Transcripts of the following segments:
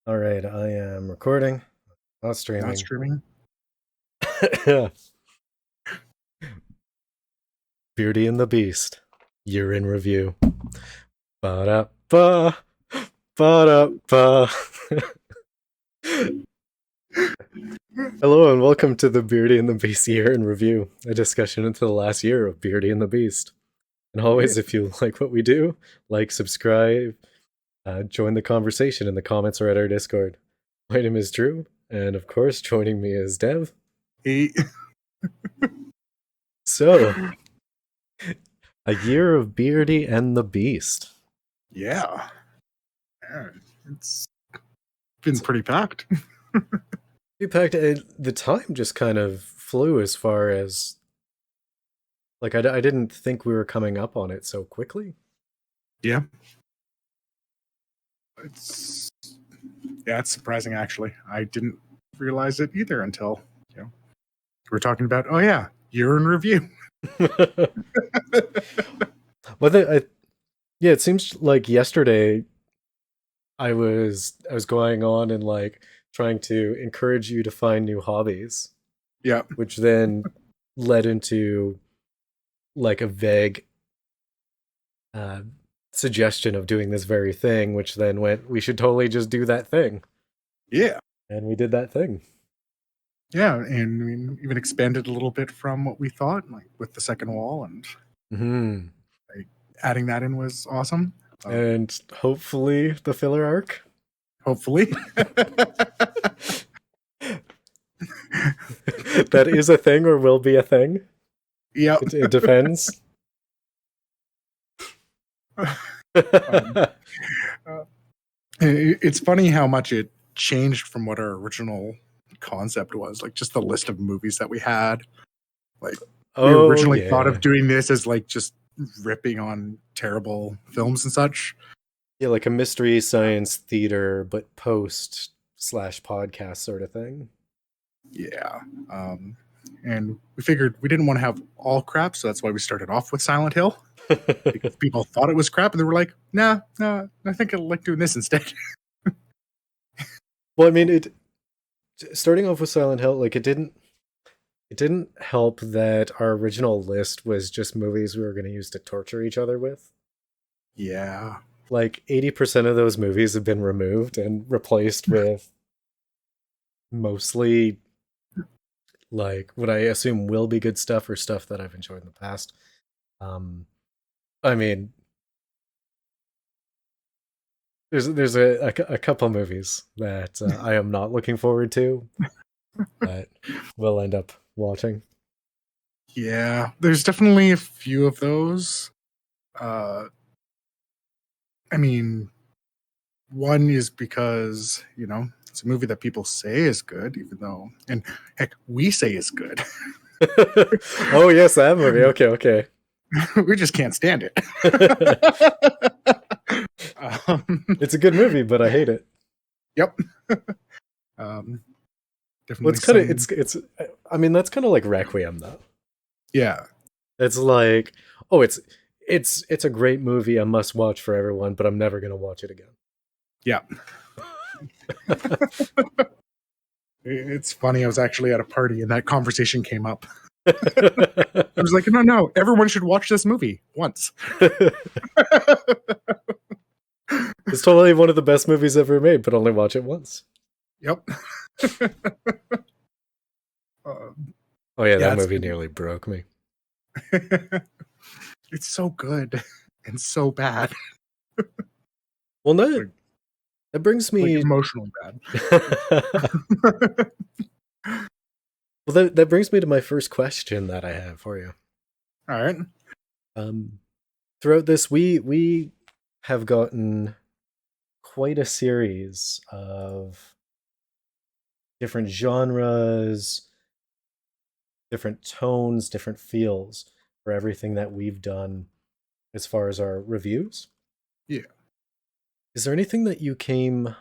All right, I am recording, not Not streaming. streaming. Beardy and the Beast, year in review. Ba-da-ba, ba-da-ba. Hello and welcome to the Beardy and the Beast year in review, a discussion into the last year of Beardy and the Beast. And always, if you like what we do, like, subscribe, join the conversation in the comments or at our Discord. My name is Drew, and of course, joining me is Dev. Hey. So, a year of Beardy and the Beast. Yeah. It's been pretty packed. We packed the time just kind of flew as far as like I didn't think we were coming up on it so quickly. Yeah. It's surprising actually. I didn't realize it either until we're talking about year in review. Well, yeah, it seems like yesterday I was going on and like trying to encourage you to find new hobbies. Yeah. Which then led into like a vague suggestion of doing this very thing, which then went, we should totally just do that thing. Yeah. And we did that thing. Yeah, and I mean, even expanded a little bit from what we thought, like with the second wall, and adding that in was awesome. And hopefully the filler arc. Hopefully. That is a thing or will be a thing. Yeah. It depends. It's funny how much it changed from what our original concept was, like just the list of movies that we had. Like we originally thought of doing this as like just ripping on terrible films and such. Yeah, like a mystery science theater, but post/podcast sort of thing. Yeah. And we figured we didn't want to have all crap, so that's why we started off with Silent Hill. Because people thought it was crap, and they were like, nah, I think I like doing this instead. Well, I mean, starting off with Silent Hill, like it didn't help that our original list was just movies we were going to use to torture each other with. Yeah. Like 80% of those movies have been removed and replaced with mostly like what I assume will be good stuff or stuff that I've enjoyed in the past. I mean, there's a couple movies that I am not looking forward to, but we'll end up watching. Yeah, there's definitely a few of those. I mean, one is because, it's a movie that people say is good, even though, and heck, we say is good. Oh, yes, that movie. Okay. We just can't stand it. It's a good movie, but I hate it. Yep. Definitely. It's. I mean, that's kind of like Requiem, though. Yeah. It's like, oh, it's a great movie, a must watch for everyone, but I'm never gonna watch it again. Yeah. It's funny. I was actually at a party and that conversation came up. I was like, no, everyone should watch this movie once. It's totally one of the best movies ever made, but only watch it once. Yep. Oh yeah, that movie nearly broke me. It's so good and so bad. Well, no, that brings me like emotionally bad. Well, that brings me to my first question that I have for you. All right. Throughout this, we have gotten quite a series of different genres, different tones, different feels for everything that we've done as far as our reviews. Yeah. Is there anything that you came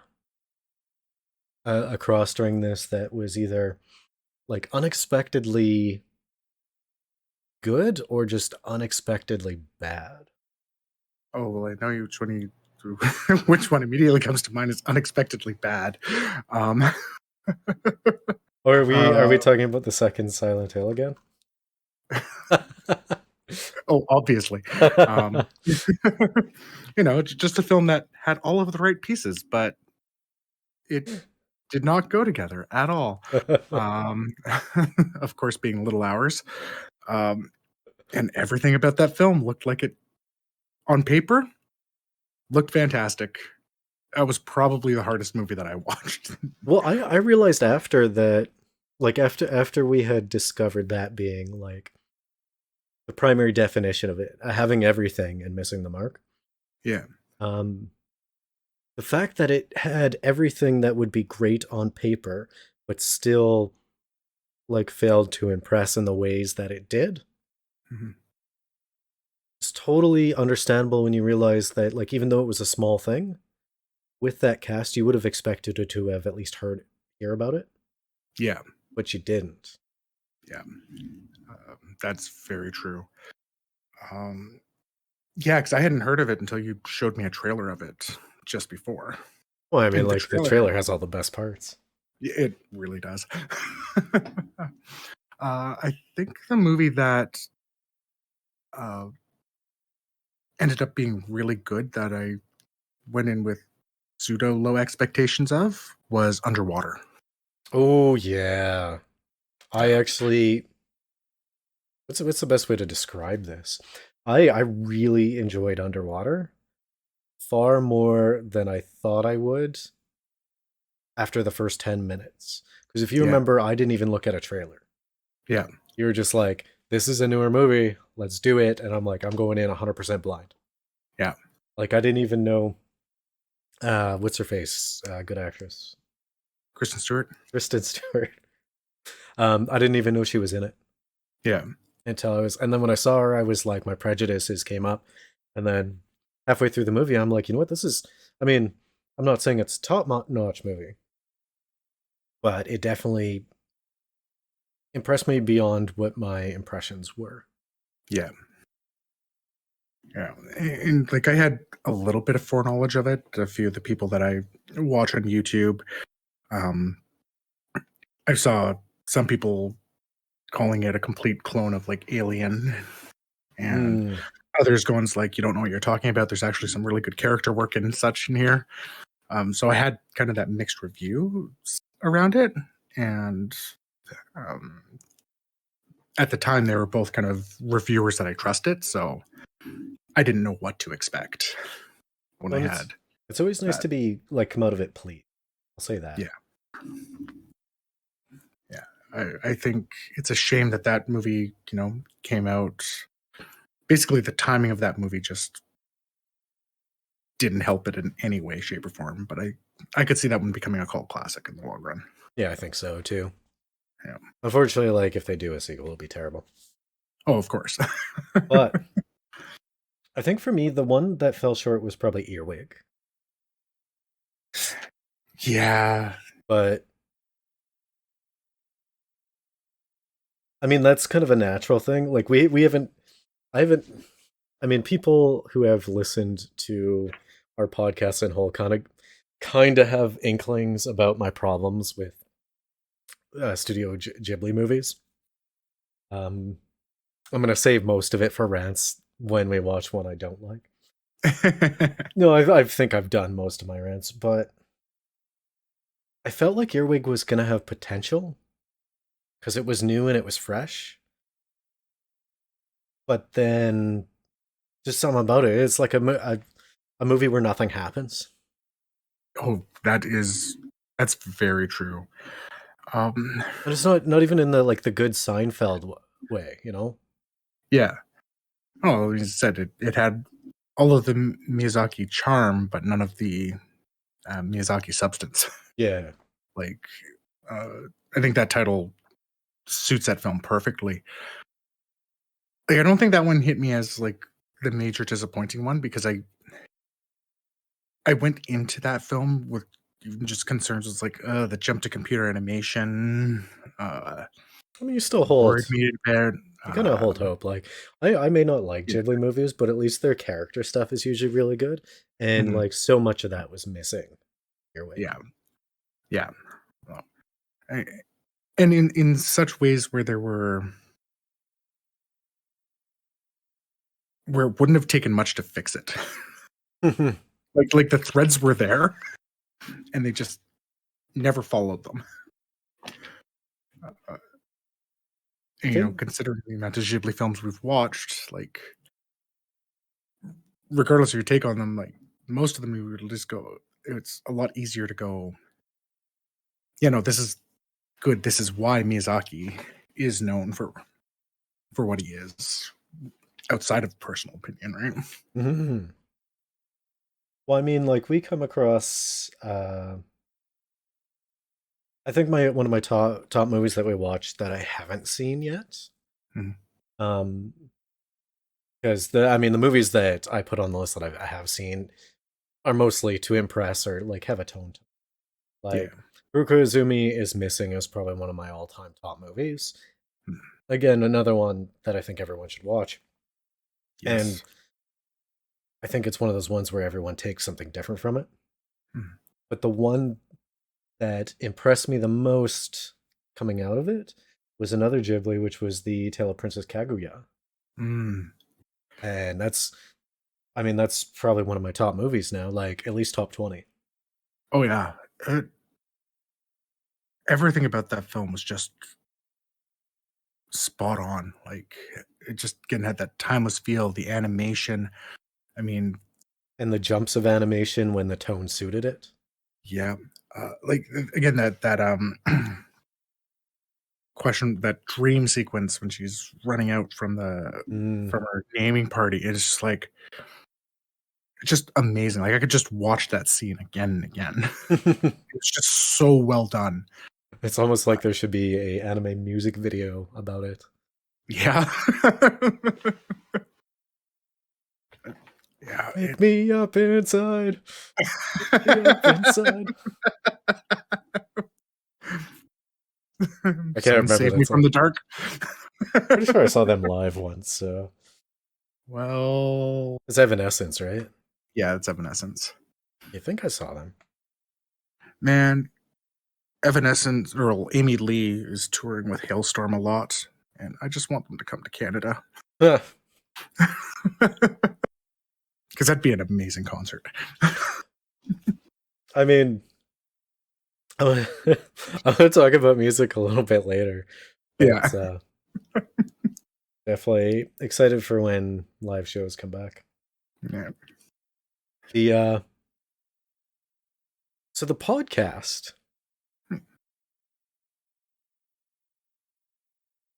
across during this that was either like unexpectedly good or just unexpectedly bad? Oh, well, I know which one which one immediately comes to mind is Unexpectedly Bad. Or are we talking about the second Silent Hill again? Oh, obviously. Just a film that had all of the right pieces, but it did not go together at all. Of course, being Little Hours. And everything about that film looked like it, on paper, looked fantastic. That was probably the hardest movie that I watched. Well, I realized after that, like after we had discovered that being like the primary definition of it, having everything and missing the mark. Yeah. The fact that it had everything that would be great on paper, but still like failed to impress in the ways that it did. Mm-hmm. It's totally understandable when you realize that, like, even though it was a small thing, with that cast, you would have expected it to have at least hear about it. Yeah. But you didn't. Yeah. That's very true. Yeah, because I hadn't heard of it until you showed me a trailer of it just before. Well, I mean, like, the trailer has all the best parts. It really does. I think the movie that ended up being really good, that I went in with pseudo low expectations of, was Underwater. Oh yeah, I actually. What's the best way to describe this? I really enjoyed Underwater, far more than I thought I would. After the first 10 minutes, because if you remember, I didn't even look at a trailer. Yeah, you were just like, "This is a newer movie, let's do it," and I'm like, I'm going in 100% blind. Yeah, like I didn't even know. What's her face? Good actress. Kristen Stewart. I didn't even know she was in it. Yeah. Until and then when I saw her, I was like, my prejudices came up. And then halfway through the movie, I'm like, you know what? This is, I mean, I'm not saying it's a top-notch movie, but it definitely impressed me beyond what my impressions were. Yeah. Yeah. And like, I had a little bit of foreknowledge of it. A few of the people that I watch on YouTube, I saw some people calling it a complete clone of like Alien, and others going like, you don't know what you're talking about. There's actually some really good character work and such in here. So I had kind of that mixed review around it, and at the time they were both kind of reviewers that I trusted, so I didn't know what to expect when I had. It's always nice to be like, come out of it pleased. I'll say that. Yeah. I think it's a shame that movie, came out. Basically, the timing of that movie just didn't help it in any way, shape, or form. But I could see that one becoming a cult classic in the long run. Yeah, I think so too. Yeah. Unfortunately, like, if they do a sequel, it'll be terrible. Oh, of course. But I think for me, the one that fell short was probably Earwig. Yeah. But I mean, that's kind of a natural thing. Like, I mean, people who have listened to our podcast in whole kind of have inklings about my problems with Studio Ghibli movies. I'm gonna save most of it for rants when we watch one I don't like. No, I think I've done most of my rants, but I felt like Earwig was gonna have potential because it was new and it was fresh. But then, just something about it. It's like a movie where nothing happens. Oh, that's very true. And it's not even in the good Seinfeld way, you know? Yeah. Oh, you said it had all of the Miyazaki charm, but none of the Miyazaki substance. Yeah. Like, I think that title suits that film perfectly. Like, I don't think that one hit me as like the major disappointing one, because I went into that film with just concerns with like the jump to computer animation. I mean, you still hold. I kind of hold hope. Like, I may not like Yeah. Ghibli movies, but at least their character stuff is usually really good. And Mhm. like, so much of that was missing. Your way. Yeah. Yeah. Well, I- and in such ways where where it wouldn't have taken much to fix it. Like the threads were there, and they just never followed them. Uh, I think considering the amount of Ghibli films we've watched, like regardless of your take on them, like most of them, we would just go. It's a lot easier to go. This is good. This is why Miyazaki is known for what he is, outside of personal opinion, right? Mhm. Well, I mean, like we come across I think my one of my top movies that we watched that I haven't seen yet. Mhm. Um because the movies that I put on the list that I have seen are mostly to impress or like have a tone to them. Yeah. Like Ruko Izumi is Missing is probably one of my all-time top movies. Mhm. Again, another one that I think everyone should watch. And Yes. I think it's one of those ones where everyone takes something different from it. Mhm. But the one that impressed me the most coming out of it was another Ghibli, which was the Tale of Princess Kaguya. Mm. And that's probably one of my top movies now, like at least top 20. Oh yeah. Everything about that film was just spot on. Like it just again had that timeless feel, the animation. I mean, And the jumps of animation when the tone suited it. yeah. Like again, that question, that dream sequence when she's running out from Mm. her naming party is just like just amazing. Like I could just watch that scene again and again. It's just so well done. It's almost like there should be a anime music video about it. Yeah. Yeah. Wake me up inside. Wake me up inside. I can't Someone remember save me that from song. the dark. Pretty sure I saw them live once. So Well, it's Evanescence, right? yeah, it's Evanescence. You think I saw them? Man, Evanescence or Amy Lee is touring with Hailstorm a lot, and I just want them to come to Canada because that'd be an amazing concert. I mean, I'm gonna talk about music a little bit later, Yeah. but definitely excited for when live shows come back. Yeah. The so the podcast,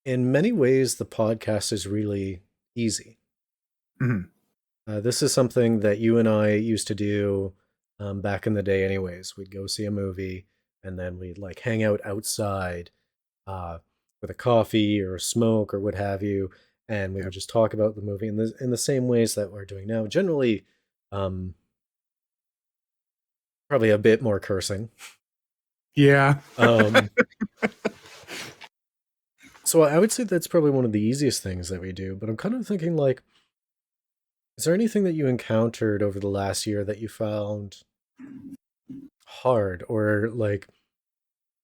in many ways, the podcast is really easy. Mhm. This is something that you and I used to do back in the day, anyways. We'd go see a movie and then we'd like hang out outside uh, with a coffee or a smoke or what have you, and we Yeah. would just talk about the movie in the same ways that we're doing now. Generally, um, probably a bit more cursing. Yeah. Um, so I would say that's probably one of the easiest things that we do. But I'm kind of thinking like, is there anything that you encountered over the last year that you found hard or like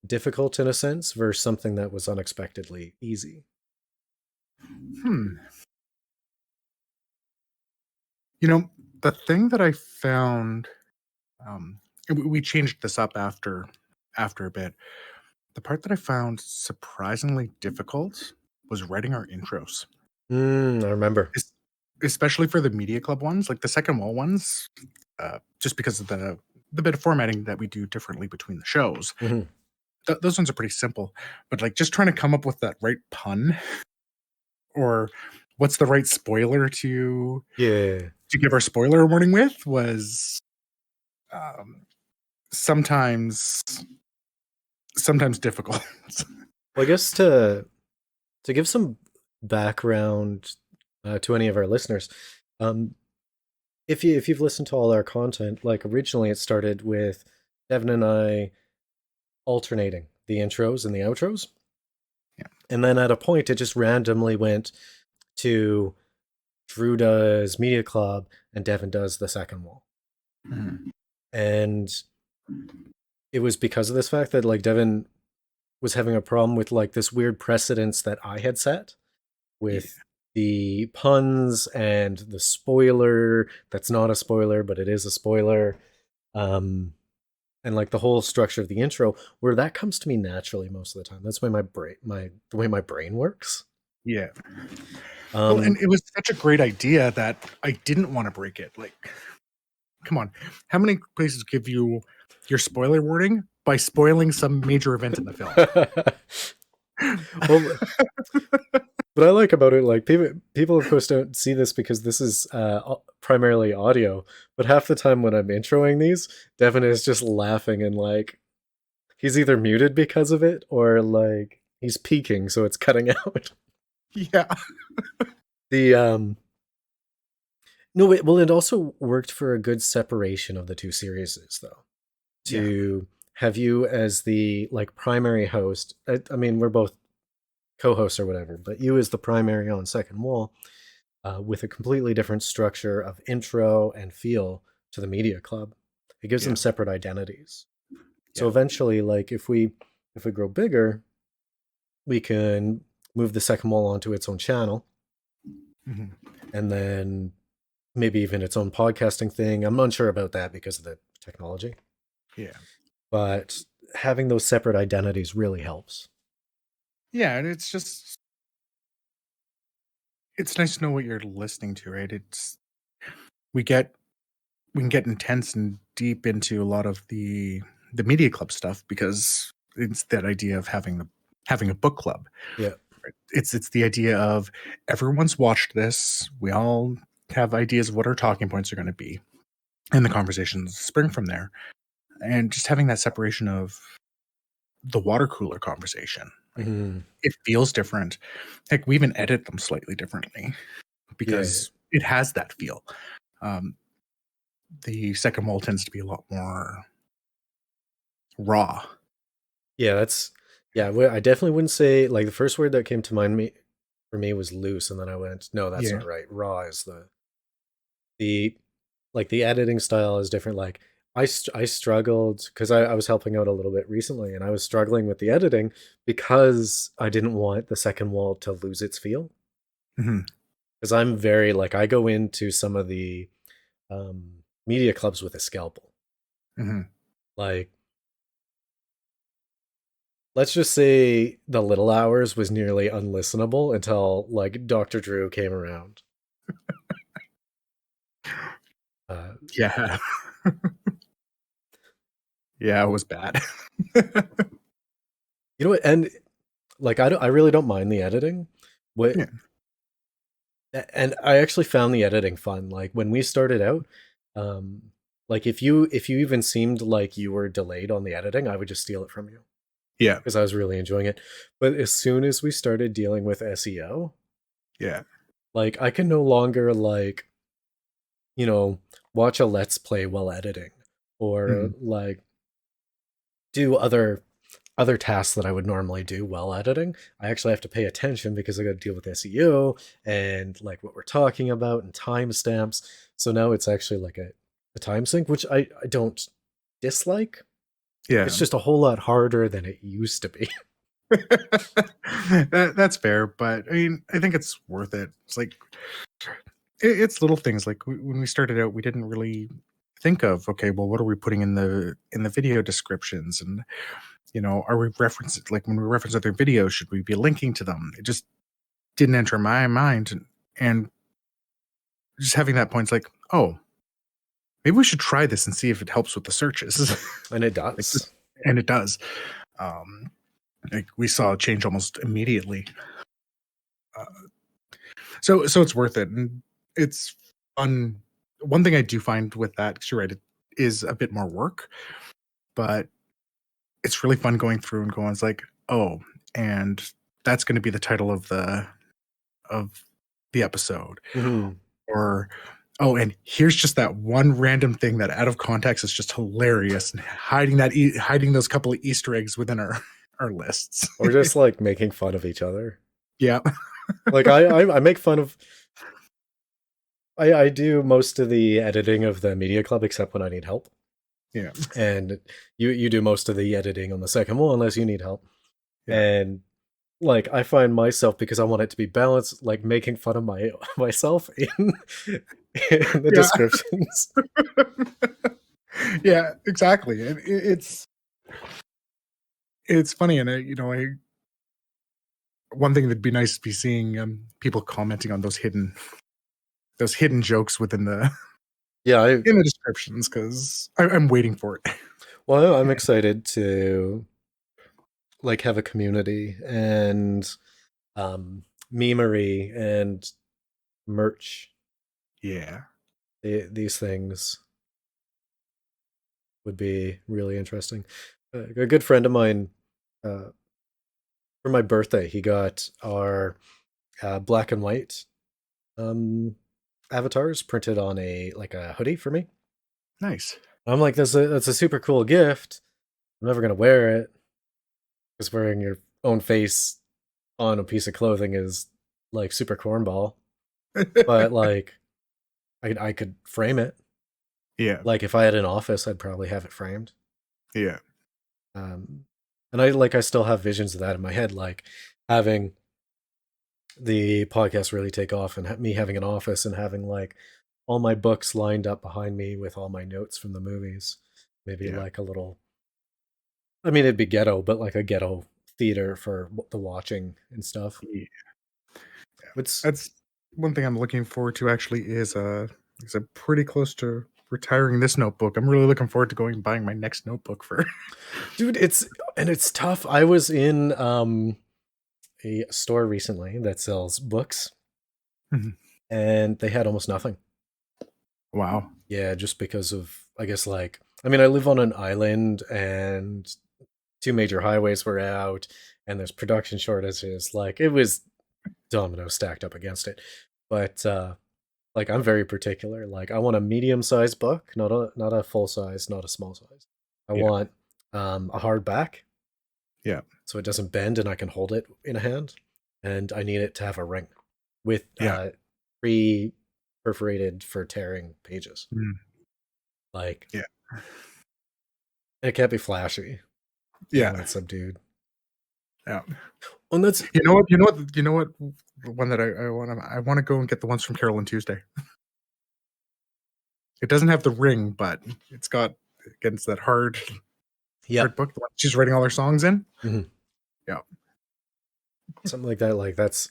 difficult in a sense versus something that was unexpectedly easy? Hmm. The thing that I found, and we changed this up after a bit. The part that I found surprisingly difficult was writing our intros. I remember. Es Especially for the media club ones, like the second wall ones, just because of the bit of formatting that we do differently between the shows. Mhm. Those ones are pretty simple, but, like, just trying to come up with that right pun or what's the right spoiler Yeah. to give our spoiler warning with was, um, sometimes difficult. Well, I guess to give some background to any of our listeners, um, if you've listened to all our content, like originally it started with Devin and I alternating the intros and the outros. Yeah. And then at a point, it just randomly went to Drew does Media Club and Devin does the second wall. Mm-hmm. And it was because of this fact that like Devin was having a problem with like this weird precedence that I had set with the puns and the spoiler that's not a spoiler, but it is a spoiler. And like the whole structure of the intro, where that comes to me naturally most of the time. That's the way my brain works. Yeah. Well, and it was such a great idea that I didn't want to break it. Like, come on, how many places give you your spoiler warning by spoiling some major event in the film? Well, what I like about it, like people of course don't see this because this is primarily audio, but half the time when I'm introing these, Devin is just laughing and like he's either muted because of it or like he's peaking, so it's cutting out. Yeah. No, it also worked for a good separation of the two series, though. To have you as the like primary host. I mean, we're both co-hosts or whatever, but you as the primary on Second Wall, with a completely different structure of intro and feel to the media club. It gives them separate identities. So eventually, like if we grow bigger, we can move the Second Wall onto its own channel, and then maybe even its own podcasting thing. I'm unsure about that because of the technology. Yeah. But having those separate identities really helps. Yeah, and it's nice to know what you're listening to, right? We can get intense and deep into a lot of the media club stuff because it's that idea of having a book club. Yeah. It's the idea of everyone's watched this. We all have ideas of what our talking points are going to be, and the conversations spring from there. And just having that separation of the water cooler conversation, it feels different. Heck, we even edit them slightly differently because it has that feel. The second wall tends to be a lot more raw. Yeah, I definitely wouldn't say like the first word that came to mind for me was loose, and then I went, no, that's not right. Raw is the like the editing style is different. Like I struggled because I was helping out a little bit recently, and I was struggling with the editing because I didn't want the second wall to lose its feel. Because I'm very like I go into some of the media clubs with a scalpel. Like, let's just say the Little Hours was nearly unlistenable until like Dr. Drew came around. Yeah, it was bad. You know what? And like I really don't mind the editing. And I actually found the editing fun. Like when we started out, like if you even seemed like you were delayed on the editing, I would just steal it from you. Yeah, because I was really enjoying it. But as soon as we started dealing with SEO, like I can no longer like, watch a let's play while editing or like do other tasks that I would normally do while editing. I actually have to pay attention because I got to deal with SEO and like what we're talking about and timestamps. So now it's actually like a time sync, which I don't dislike. Yeah, it's just a whole lot harder than it used to be. That's fair, but I mean, I think it's worth it. It's like it's little things. Like when we started out, we didn't really think of, okay, well, what are we putting in the video descriptions, and are we referencing, like when we reference other videos, should we be linking to them? It just didn't enter my mind, and just having that point, it's like, oh, maybe we should try this and see if it helps with the searches. And it does. And it does. Like we saw a change almost immediately. So it's worth it, and it's fun. One thing I do find with that, because you're right, it is a bit more work, but it's really fun going through and going, it's like, oh, and that's going to be the title of the episode. Or, oh, and here's just that one random thing that out of context is just hilarious, and hiding those couple of Easter eggs within our our lists. Or just like making fun of each other. Yeah. Like I make fun of. I do most of the editing of the media club except when I need help. Yeah. And you do most of the editing on the second one unless you need help. Yeah. And like I find myself, because I want it to be balanced, like making fun of myself in the descriptions. Yeah, exactly. And it's funny, and one thing that'd be nice to be seeing people commenting on those hidden jokes within the in the descriptions, because I'm waiting for it. Well, I'm excited to like have a community and memery and merch. Yeah. These things would be really interesting. A good friend of mine, for my birthday, he got our black and white avatars printed on a hoodie for me. Nice. I'm like, that's a super cool gift. I'm never gonna wear it because wearing your own face on a piece of clothing is like super cornball. But like, I could frame it. Yeah. Like if I had an office, I'd probably have it framed. Yeah. And I still have visions of that in my head, like having the podcast really take off and me having an office and having like all my books lined up behind me with all my notes from the movies. Maybe like a little, I mean, it'd be ghetto, but like a ghetto theater for the watching and stuff. Yeah. That's one thing I'm looking forward to, actually, is I'm pretty close to retiring this notebook. I'm really looking forward to going and buying my next notebook for. Dude, it's tough. I was in a store recently that sells books, and they had almost nothing. Wow. Yeah, just because of, I guess, like, I mean, I live on an island and 2 major highways were out and there's production shortages. Like, it was domino stacked up against it. But like, I'm very particular. Like, I want a medium-sized book, not a full size, not a small size. I want a hardback. Yeah. So it doesn't bend and I can hold it in a hand. And I need it to have a ring with pre-perforated for tearing pages. Like, it can't be flashy. Yeah. It's subdued. Yeah. And that's you know what the one that I want to go and get the ones from Carol and Tuesday. It doesn't have the ring, but it's got against that hard book she's writing all her songs in. Yeah. Something like that. Like that's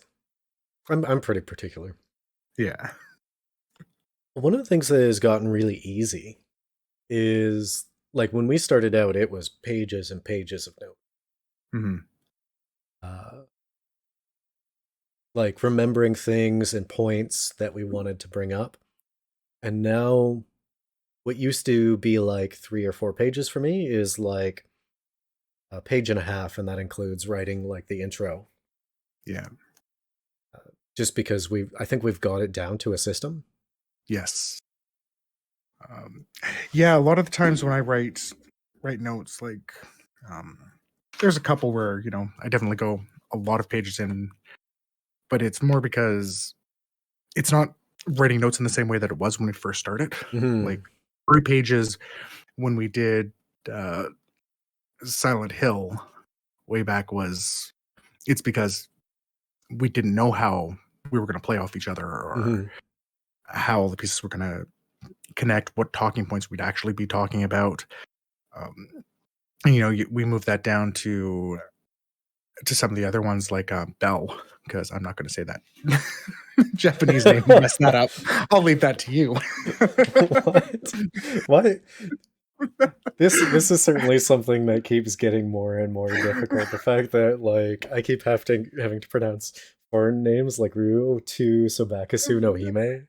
I'm pretty particular. Yeah. One of the things that has gotten really easy is like when we started out, it was pages and pages of notes. Like remembering things and points that we wanted to bring up. And now what used to be like 3 or 4 pages for me is like a page and a half, and that includes writing like the intro. Yeah. Just because I think we've got it down to a system. Yes. Yeah, a lot of the times when I write notes, like there's a couple where, I definitely go a lot of pages in, but it's more because it's not writing notes in the same way that it was when we first started. Like 3 pages when we did Silent Hill way back it's because we didn't know how we were going to play off each other or how all the pieces were going to connect, what talking points we'd actually be talking about. We moved that down to some of the other ones, like Bell, because I'm not going to say that Japanese name. Mess that up. I'll leave that to you. What? This is certainly something that keeps getting more and more difficult. The fact that like I keep having to pronounce foreign names like Ryu to Sobakasu no Hime.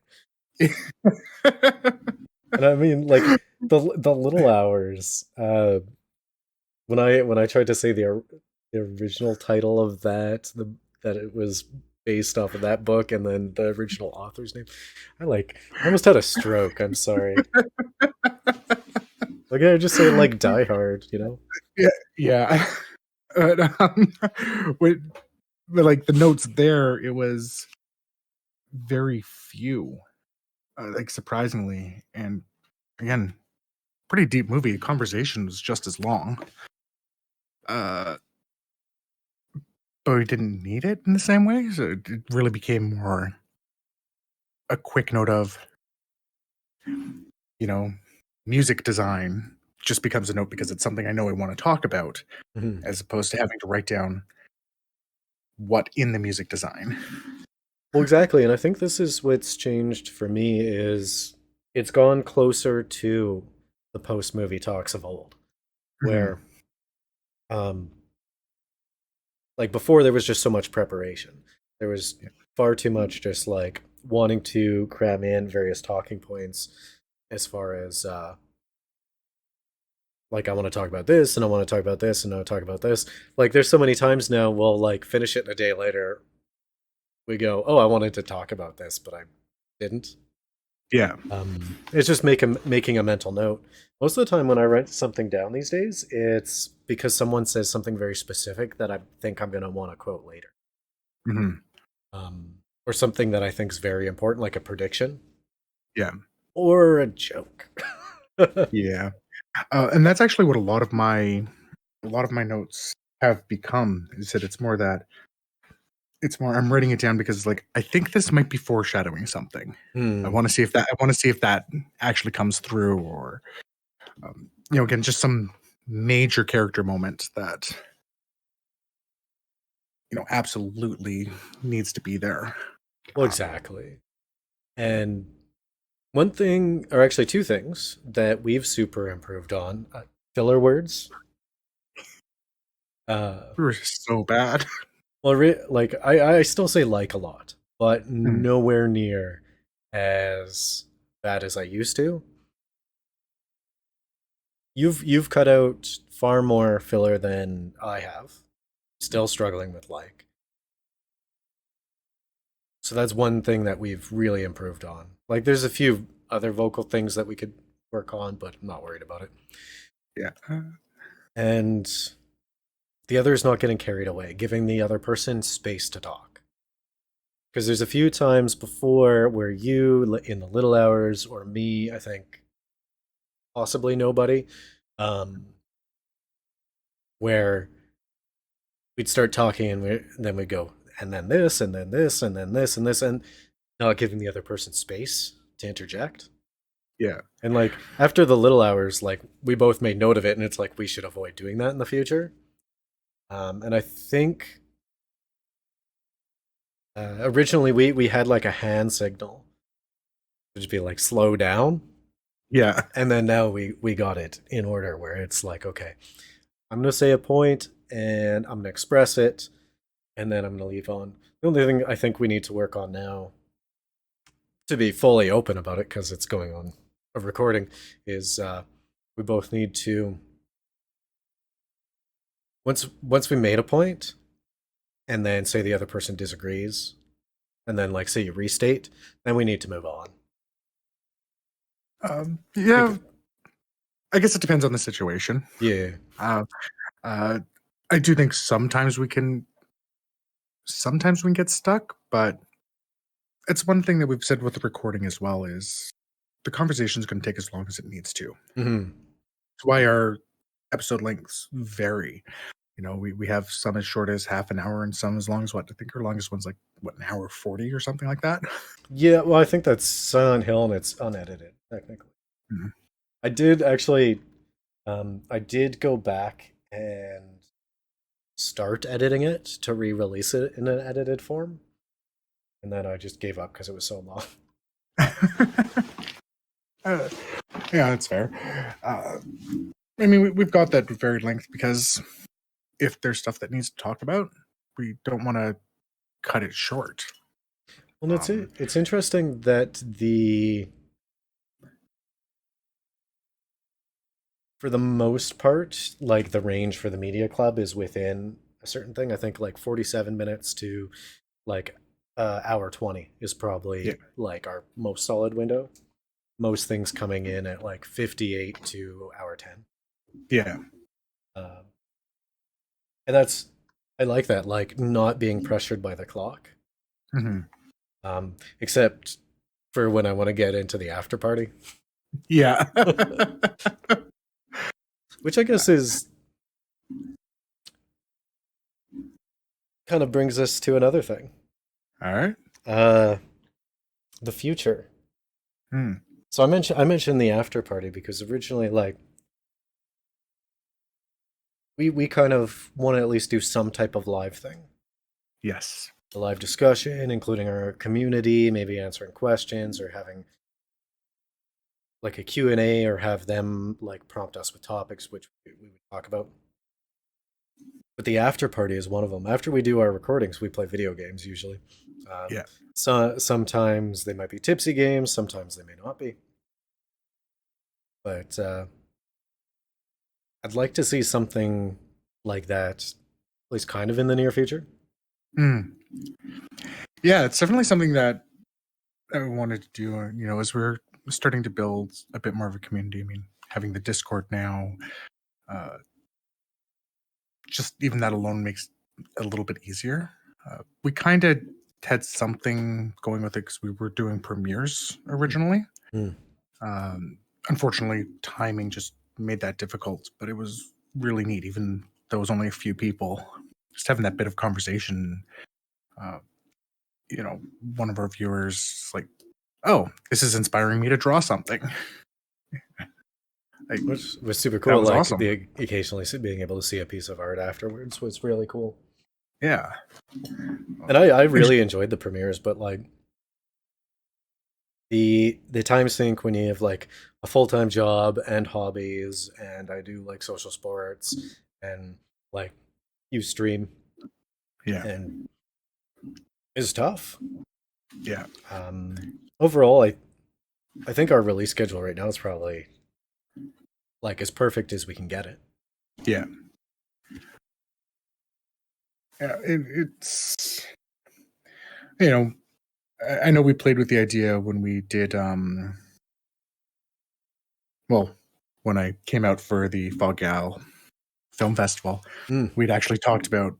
And I mean, like the little hours. When I tried to say the original title of that it was based off of that book, and then the original author's name, I almost had a stroke. I'm sorry. Like I just say like Die Hard, Yeah. um, with, but like the notes there, it was very few, like surprisingly, and again, pretty deep movie. Conversation was just as long, uh, but we didn't need it in the same way. So it really became more a quick note of, you know, music design just becomes a note because it's something I know I want to talk about, Mhm. as opposed to having to write down what in the music design. Well, exactly, and I think this is what's changed for me is it's gone closer to the post movie talks of old, Mhm. where um like before there was just so much preparation. There was Yeah. far too much just like wanting to cram in various talking points as far as like I want to talk about this and I want to talk about this and I want to talk about this. Like there's so many times now we'll like finish it and a day later we go, "Oh, I wanted to talk about this, but I didn't." Yeah. It's just making a mental note. Most of the time when I write something down these days, it's because someone says something very specific that I think I'm going to want to quote later. Mhm. Or something that I think is very important, like a prediction Yeah. or a joke. Yeah. And that's actually what a lot of my notes have become, is that it's more I'm writing it down because like I think this might be foreshadowing something. I Hmm. want to see if that actually comes through, or again, just some major character moment that absolutely needs to be there. Well, exactly. And one thing, or actually two things that we've super improved on, filler words. Uh, We were so bad. well, like I still say like a lot, but Mhm. nowhere near as bad as I used to. You've cut out far more filler than I have. Still struggling with like. So that's one thing that we've really improved on. Like there's a few other vocal things that we could work on, but I'm not worried about it. Yeah. And the other is not getting carried away, giving the other person space to talk. Because there's a few times before where you in the little hours or me, I think possibly nobody, um, where we'd start talking and then we'd go, and then this, and then this, and then this, and this, and not giving the other person space to interject. Yeah. And like after the little hours, like we both made note of it, and it's like we should avoid doing that in the future. And I think originally we had like a hand signal, which would be like slow down, Yeah. and then now we got it in order where it's like okay, I'm gonna say a point and I'm gonna express it, and then I'm gonna leave on. The only thing I think we need to work on now, to be fully open about it, because it's going on a recording, is we both need to once we made a point and then say the other person disagrees, and then like say you restate, then we need to move on. Yeah. Like, I guess it depends on the situation. yeah. Uh, uh, I do think sometimes we can get stuck, but it's one thing that we've said with the recording as well, is the conversation is going to take as long as it needs to. Hmm. That's why our episode lengths vary. We have some as short as half an hour and some as long as, what I think our longest one's like, what, an hour 40 or something like that. Yeah, well, I think that's Silent Hill and it's unedited, technically. Mhm. I did actually, I did go back and start editing it to re-release it in an edited form, and then I just gave up because it was so long. Uh, yeah, that's fair. I mean, we've got that varied length because if there's stuff that needs to talk about, we don't want to cut it short. Well, it's Um, it's interesting that for the most part, like the range for the media club is within a certain thing. I think like 47 minutes to like hour 20 is yeah, probably like our most solid window. Most things coming in at like 58 to hour 10. yeah, Um, And I like that, like not being pressured by the clock. Mm-hmm. Except for when I want to get into the after party. Yeah. Which I guess is kind of brings us to another thing. All right. Uh the future. Hmm. So I mentioned the after party because originally like we kind of want to at least do some type of live thing. Yes. A live discussion, including our community, maybe answering questions or having like a Q&A or have them like prompt us with topics which we would talk about. But the after party is one of them. After we do our recordings, we play video games usually. Yeah. So sometimes they might be tipsy games, sometimes they may not be. But I'd like to see something like that, at least kind of in the near future. Hmm. Yeah, it's definitely something that I wanted to do. As we're starting to build a bit more of a community. I mean, having the Discord now, uh, just even that alone makes it a little bit easier. We kind of had something going with it because we were doing premieres originally. Mm. Unfortunately, timing just made that difficult, but it was really neat, even though it was only a few people. Just having that bit of conversation. Uh, one of our viewers like, "Oh, this is inspiring me to draw something." Like, Which was super that cool. was Like awesome. the occasionally being able to see a piece of art afterwards was really cool. Yeah. And I really enjoyed the premieres, but like the time sink when you have like a full-time job and hobbies, and I do like social sports and like you stream Yeah. and is tough. Yeah. Overall, I think our release schedule right now is probably like as perfect as we can get it. Yeah. Yeah. It's you know I know we played with the idea when we did well, when I came out for the Fall Gal Film Festival, Mm. we'd actually talked about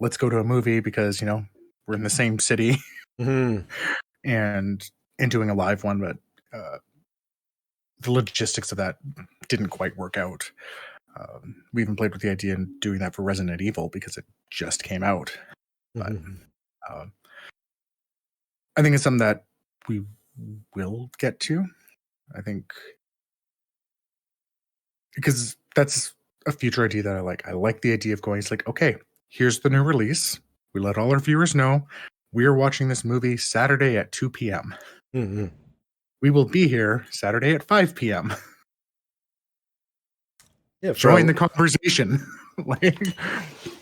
let's go to a movie because we're in the same city Mm-hmm. and doing a live one, but the logistics of that didn't quite work out. We even played with the idea of doing that for Resident Evil because it just came out. But Mm-hmm. I think it's something that we will get to. I think because that's a future idea that I like. I like the idea of going, it's like, okay, here's the new release. We let all our viewers know we are watching this movie Saturday at 2 p.m. Mm-hmm. We will be here Saturday at 5 p.m. Yeah, Join the conversation. like,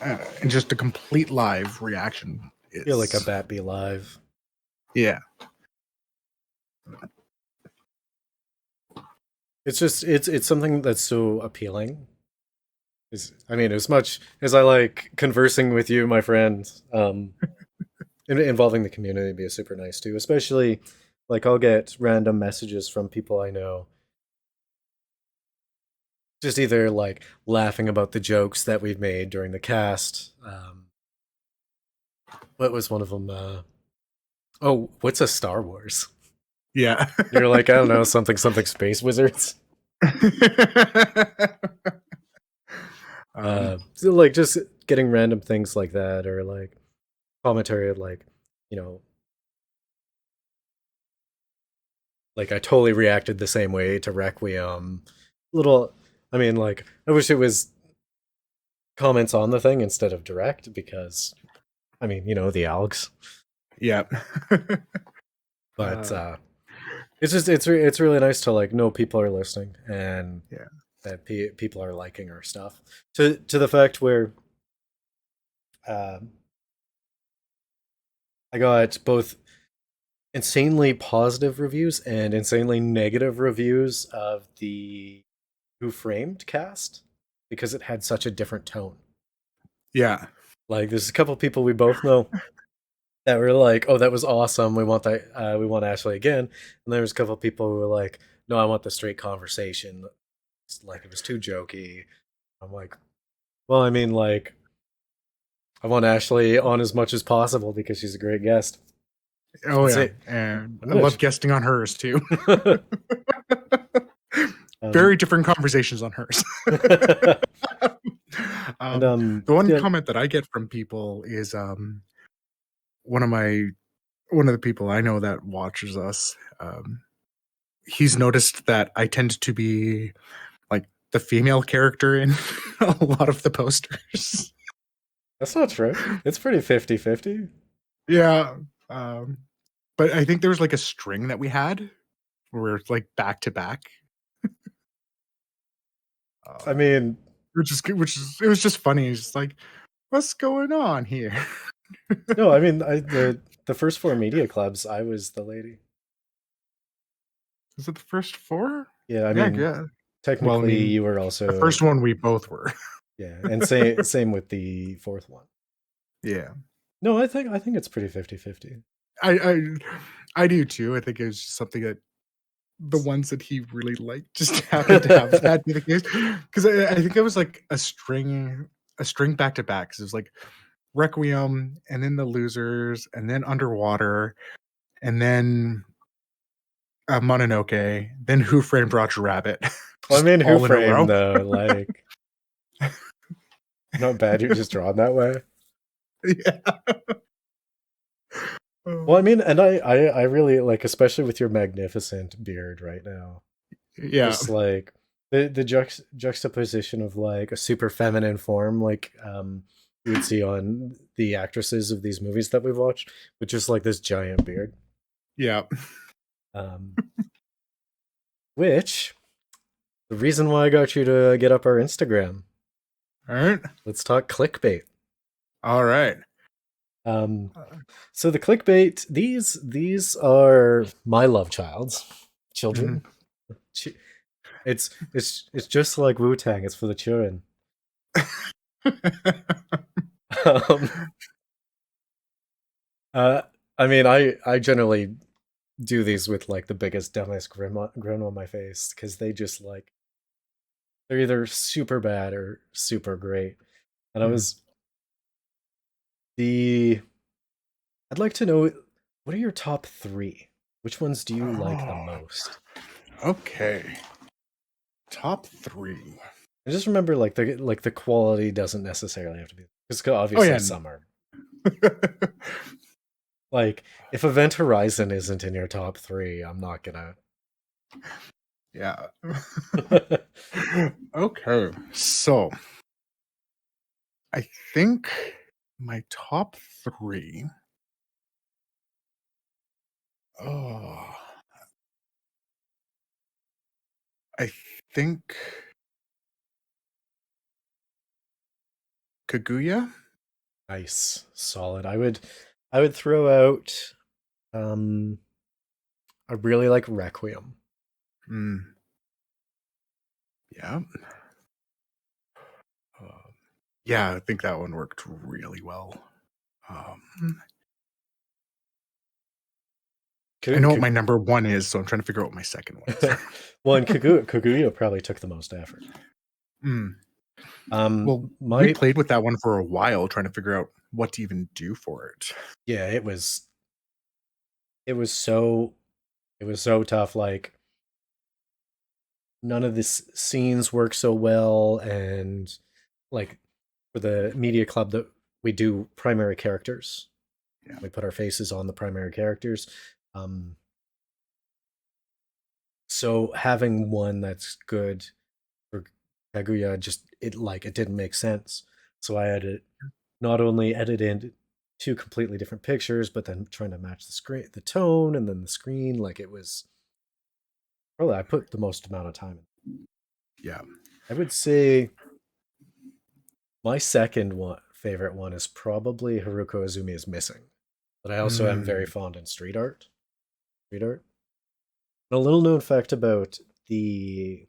and just a complete live reaction. feel like a Bat Be Live. Yeah. It's just it's something that's so appealing. I mean, as much as I like conversing with you, my friend, involving the community would be super nice too. Especially, like I'll get random messages from people I know, just either like laughing about the jokes that we've made during the cast. What was one of them? Oh, what's a Star Wars? Yeah. You're like, I don't know, something space wizards. So like just getting random things like that, or like commentary of like, you know, like I totally reacted the same way to Requiem. Little, I mean, like I wish it was comments on the thing instead of direct because, I mean, the algs. yeah. But it's just it's really nice to like know people are listening and yeah. that people are liking our stuff. To the fact where um, I got both insanely positive reviews and insanely negative reviews of the Who Framed cast because it had such a different tone. Yeah. Like, there's a couple people we both know that were like, "Oh, that was awesome. We want that. We want Ashley again." And there was a couple people who were like, "No, I want the straight conversation. It's like it was too jokey." I'm like, "Well, I mean, like." I want Ashley on as much as possible because she's a great guest. Oh yeah, and I love guesting on hers too. Very different conversations on hers. The one comment that I get from people is one of the people I know that watches us. He's noticed that I tend to be like the female character in a lot of the posters. That's not true. It's pretty 50-50. Yeah. But I think there was like a string that we had where it's like back to back. I mean, it was just funny. It's just like, what's going on here? No, I mean, the first 4 media clubs, I was the lady. Was it the first 4? Yeah, I mean, technically you were also the first one. We both were. Yeah, and same with the 4th one. Yeah. No, I think it's pretty 50-50. I do too. I think it was just something that the ones that he really liked just happened to have that be the case. Because I think it was like a string back to back. Because it was like Requiem, and then The Losers, and then Underwater, and then Mononoke, then Who Framed Roger Rabbit. Well, I mean, Who Framed though, like, not bad. You're just drawn that way. Yeah. Well, I mean, and I really like, especially with your magnificent beard right now. Yeah, just like the juxtaposition of like a super feminine form, like you would see on the actresses of these movies that we've watched, with just like this giant beard. Yeah. Which the reason why I got you to get up our Instagram. All right. Let's talk clickbait. All right. So the clickbait, these are my love children. Mm-hmm. It's just like Wutang. It's for the children. I mean, I generally do these with like the biggest, dumbest grin on my face because they just like they're either super bad or super great. And I'd like to know, what are your top 3? Which ones do you like the most? Okay. Top 3. And just remember, like the quality doesn't necessarily have to be, because obviously some are. Like, if Event Horizon isn't in your top 3, I'm not gonna. Yeah. Okay. So, I think my top 3. Oh. I think Kaguya. Nice, solid. I would throw out. I really like Requiem. Yeah. Yeah, I think that one worked really well. I know what my number 1 is, so I'm trying to figure out what my second one is. Well, and Kaguya probably took the most effort. Well, we played with that one for a while, trying to figure out what to even do for it. Yeah, it was so tough. Like, none of the scenes work so well, and like for the media club that we do primary characters. Yeah. We put our faces on the primary characters. So having one that's good for Kaguya, it didn't make sense. So I had to not only edit in 2 completely different pictures, but then trying to match the tone, and then the screen. Like, it was probably, I put the most amount of time in. Yeah, I would say my second favorite one is probably Haruko Izumi is Missing, but I also am very fond in street art. And a little known fact about the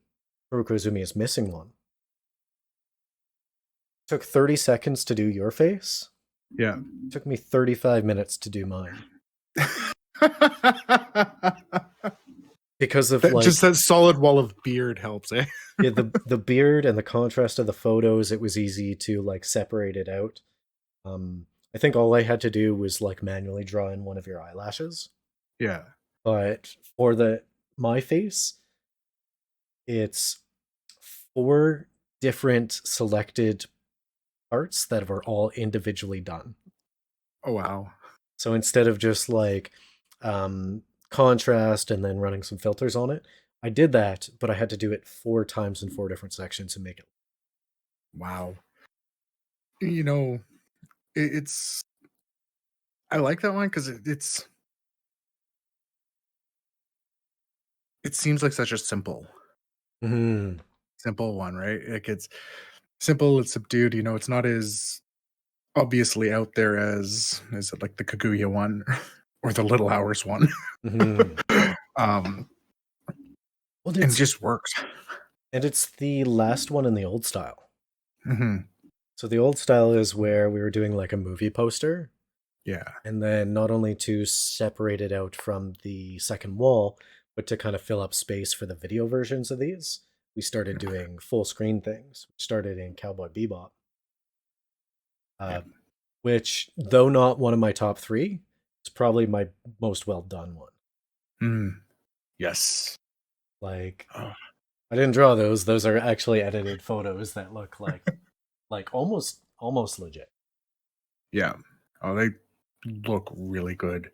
Haruko Izumi is Missing one: it took 30 seconds to do your face. Yeah, it took me 35 minutes to do mine. Because of just that solid wall of beard helps, eh? Yeah, the beard and the contrast of the photos, it was easy to like separate it out. I think all I had to do was like manually draw in one of your eyelashes. Yeah. But for my face, it's 4 different selected parts that were all individually done. Oh wow. So instead of just like um, contrast and then running some filters on it, I did that, but I had to do it 4 times in 4 different sections and make it. Wow. You know, it's I like that one because it seems like such a Mm-hmm. simple one, right? Like it's simple, it's subdued. You know, it's not as obviously out there as it like the Kaguya one or the Little Hours one. Mm-hmm. um, Well, and it just works. it's the last one in the old style. Hmm. So the old style is where we were doing like a movie poster, Yeah. and then not only to separate it out from the second wall, but to kind of fill up space for the video versions of these, we started doing full screen things. We started in Cowboy Bebop, Yeah. uh, which, though not one of my top 3, is probably my most well done one. Mm. Yes. Like, Oh. I didn't draw those; those are actually edited photos that look like almost legit. Yeah. Oh, they look really good.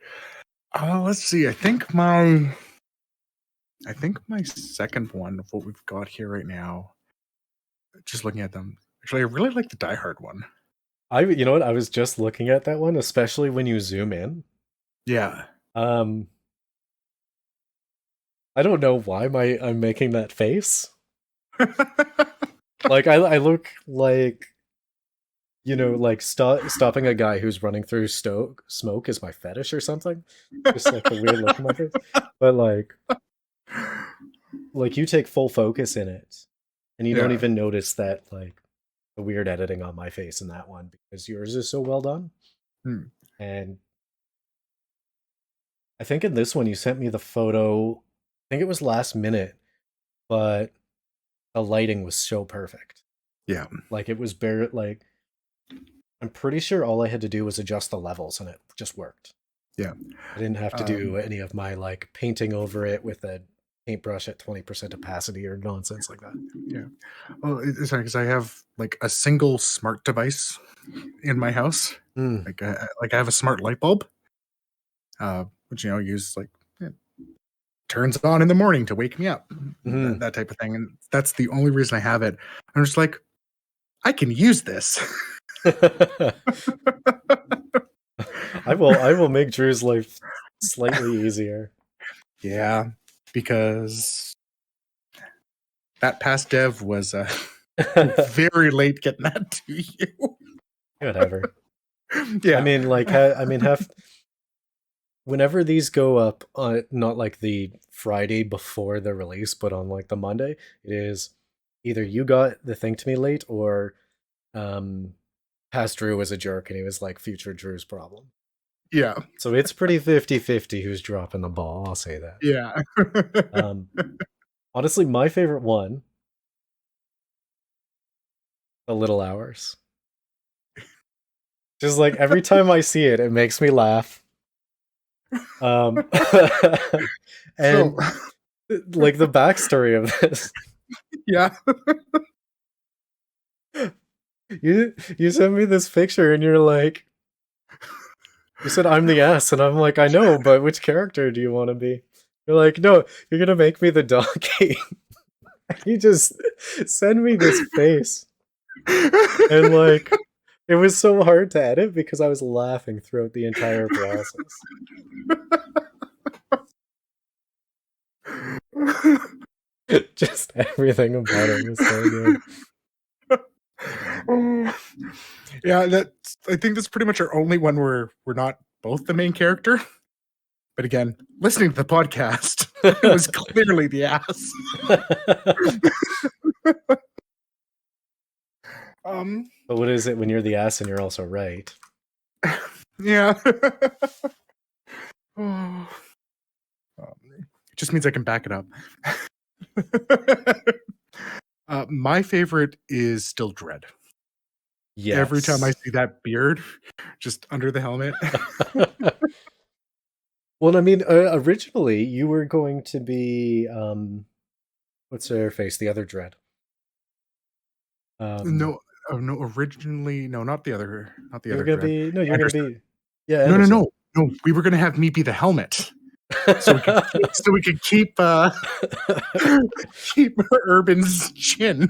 Let's see. I think my second one of what we've got here right now, just looking at them. Actually, I really like the Die Hard one. You know what? I was just looking at that one, especially when you zoom in. Yeah. Um, I don't know why I'm making that face. Like I look like, like stopping a guy who's running through smoke is my fetish or something. Just like the weird look on my face. But like you take full focus in it, and you don't Yeah. even notice that like the weird editing on my face in that one because yours is so well done. Hmm. And I think in this one you sent me the photo. I think it was last minute, but the lighting was so perfect. Yeah. Like it was bare like I'm pretty sure all I had to do was adjust the levels and it just worked. Yeah. I didn't have to Um, do any of my like painting over it with a paintbrush at 20% opacity or nonsense like that. yeah. Well, it's funny because I have like a single smart device in my house. Mm. Like I have a smart light bulb, which use like turns on in the morning to wake me up, Mm-hmm. that type of thing. And that's the only reason I have it. I'm just like, I can use this. I will make Drew's life slightly easier. Yeah, because that past dev was very late getting that to you. Whatever. Yeah. I mean, like, half whenever these go up on not like the Friday before the release, but on like the Monday, it is either you got the thing to me late or um past Drew was a jerk and he was like future Drew's problem. Yeah. So it's pretty 50-50 who's dropping the ball, I'll say that. Yeah. Um honestly, my favorite one, The Little Hours. Just like every time I see it, it makes me laugh. Um So, and like the backstory of this. yeah. You sent me this picture and you're like, you said I'm the ass, and I'm like, I know, but which character do you want to be? You're like, no, you're gonna make me the donkey. You just send me this face. And like it was so hard to edit because I was laughing throughout the entire process. Just everything about it was so good. Yeah, I think that's pretty much our only one where we're not both the main character. But again, listening to the podcast, it was clearly the ass. But what is it when you're the ass and you're also right? Yeah. It just means I can back it up. My favorite is still Dread. Every time I Yes. see that beard just under the helmet. Well, I mean, originally you were going to be what's her face? The other Dread. No, oh, no, originally, no, not the other You were gonna Dread. be no, you were gonna Anderson. be yeah, No, no, Anderson. no, no. We were gonna have me be the helmet, so we could keep keep Urban's chin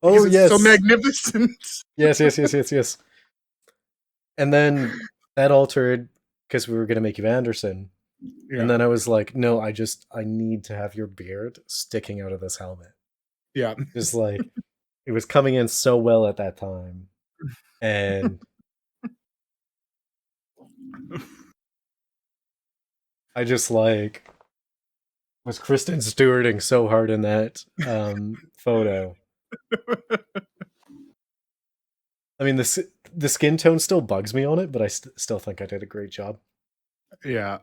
Oh because it's so yes, magnificent. yes. And then that altered because we were gonna make you Anderson, and Yeah, then I was like, no, I need to have your beard sticking out of this helmet. yeah. Just like it was coming in so well at that time, and I just like was Kristen Stewarting so hard in that photo. I mean, the skin tone still bugs me on it, but I still think I did a great job. Yeah.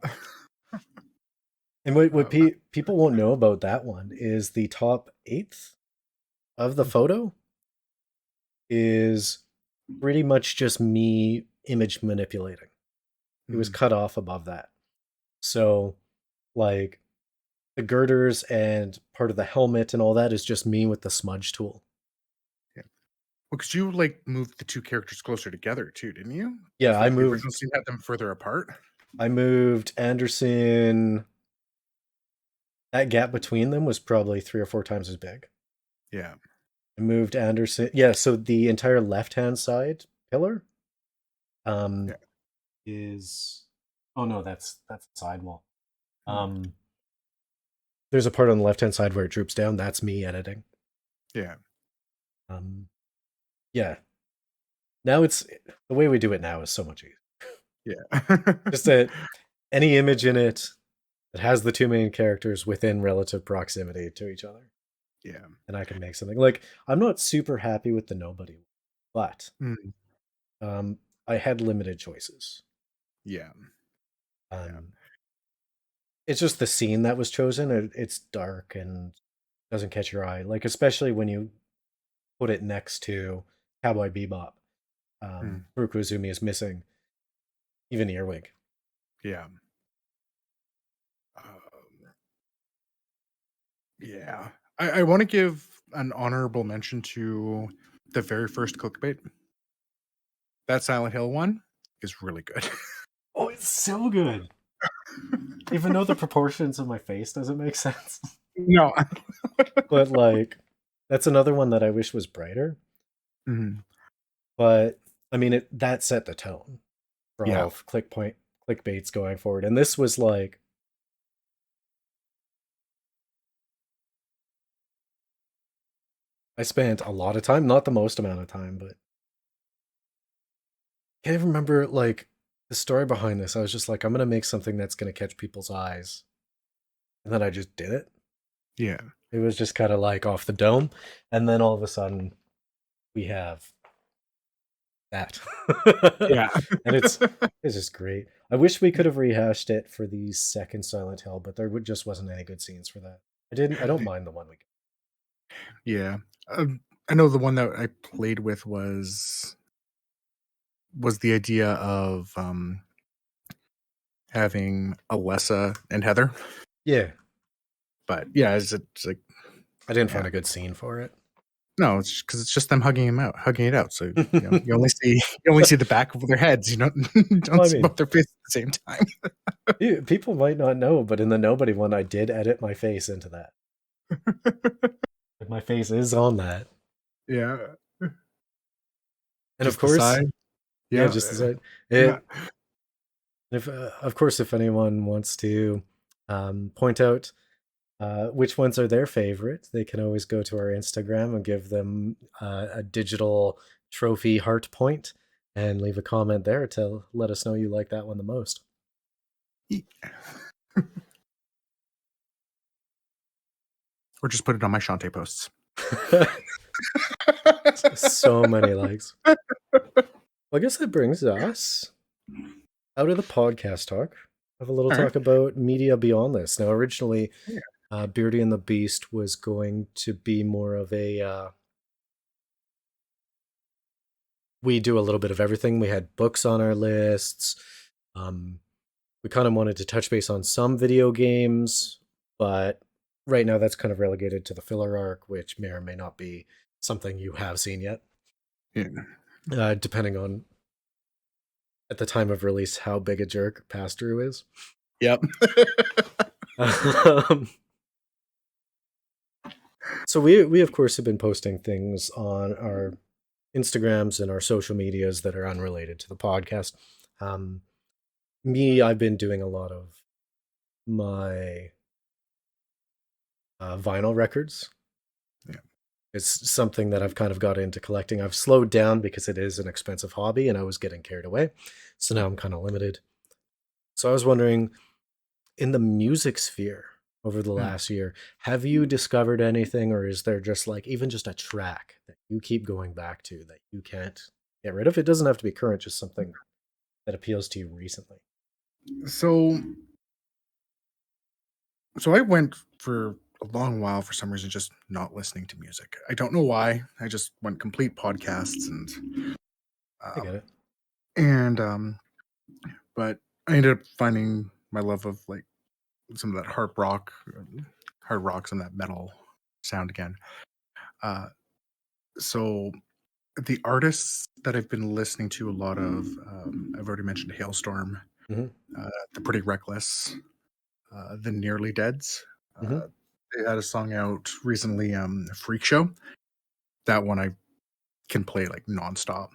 And what people won't know about that one is the top eighth of the photo is pretty much just me image manipulating. It was cut off above that. So, like, the girders and part of the helmet and all that is just me with the smudge tool. Yeah. Well, because you like moved the two characters closer together too, didn't you? I Yeah, feel like the original scene had them further apart. I moved Anderson. That gap between them was probably 3 or 4 times as big. Yeah. I moved Anderson. Yeah, so the entire left-hand side pillar Yeah. is oh no, that's the sidewall. There's a part on the left-hand side where it droops down. That's me editing. Yeah. Yeah. Now it's the way we do it now is so much easier. Yeah. Just that any image in it that has the two main characters within relative proximity to each other. Yeah. And I can make something. Like, I'm not super happy with the nobody, but I had limited choices. Yeah. It's just the scene that was chosen. It's dark and doesn't catch your eye. Like, especially when you put it next to Cowboy Bebop. Furuko Uzumi is missing even the earwig. Yeah. Yeah. I want to give an honorable mention to the very first clickbait. That Silent Hill one is really good. Oh, it's so good. Even though the proportions of my face doesn't make sense. No. But like that's another one that I wish was brighter. But I mean that set the tone for all of clickbaits going forward. And this was like I spent a lot of time, not the most amount of time, but I can't even remember like the story behind this. I was just like, I'm gonna make something that's gonna catch people's eyes. And then I just did it. Yeah. It was just kind of like off the dome. And then all of a sudden we have that. Yeah. And it's just great. I wish we could have rehashed it for the second Silent Hill, but there just wasn't any good scenes for that. I don't mind the one we got. Yeah. I know the one that I played with was the idea of having Alessa and Heather. Yeah. But yeah, it's like I didn't find a good scene for it. No, it's because it's just them hugging it out. So you only see the back of their heads. You don't see both their faces at the same time. People might not know, but in the Nobody one, I did edit my face into that. My face is on that. Yeah. And just of course, yeah, just the side. Yeah. If of course, if anyone wants to point out which ones are their favorite, they can always go to our Instagram and give them a digital trophy heart point and leave a comment there to let us know you like that one the most. Or just put it on my Shantae posts. So many likes. Well, I guess that brings us out of the podcast talk. Have a little talk about media beyond this. Now, originally, Beardy and the Beast was going to be more of a we do a little bit of everything. We had books on our lists. We kind of wanted to touch base on some video games, but right now that's kind of relegated to the filler arc, which may or may not be something you have seen yet. Yeah. Depending on at the time of release how big a jerk Pass-Through is. Yep. So we of course have been posting things on our Instagrams and our social medias that are unrelated to the podcast. I've been doing a lot of my vinyl records. Yeah. It's something that I've kind of got into collecting. I've slowed down because it is an expensive hobby and I was getting carried away. So now I'm kind of limited. So I was wondering, in the music sphere over the last year, have you discovered anything, or is there just like even just a track that you keep going back to that you can't get rid of? It doesn't have to be current, just something that appeals to you recently. So I went for a long while for some reason just not listening to music. I don't know why. I just went complete podcasts and I get it. And but I ended up finding my love of like some of that hard rock, some of that metal sound again. So the artists that I've been listening to a lot of, I've already mentioned Hailstorm, Mm-hmm. The Pretty Reckless, the Nearly Deads. Mm-hmm. They had a song out recently, Freak Show. That one I can play like nonstop.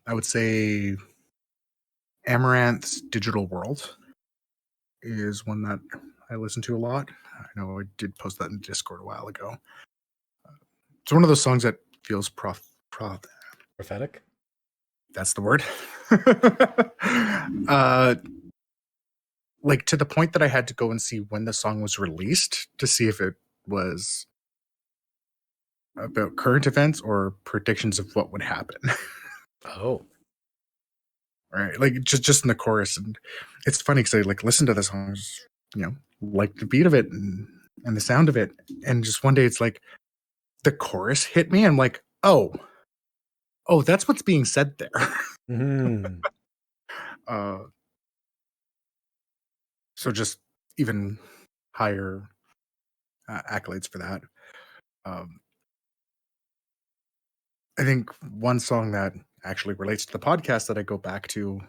I would say Amaranth's Digital World is one that I listen to a lot. I know I did post that in Discord a while ago. It's one of those songs that feels Prophetic? That's the word. Like to the point that I had to go and see when the song was released to see if it was about current events or predictions of what would happen. Oh. Right, like just in the chorus, and it's funny because I like listen to the songs, like the beat of it and the sound of it, and just one day it's like the chorus hit me. I'm like, oh, that's what's being said there. Mm-hmm. So just even higher accolades for that. I think one song that actually relates to the podcast that I go back to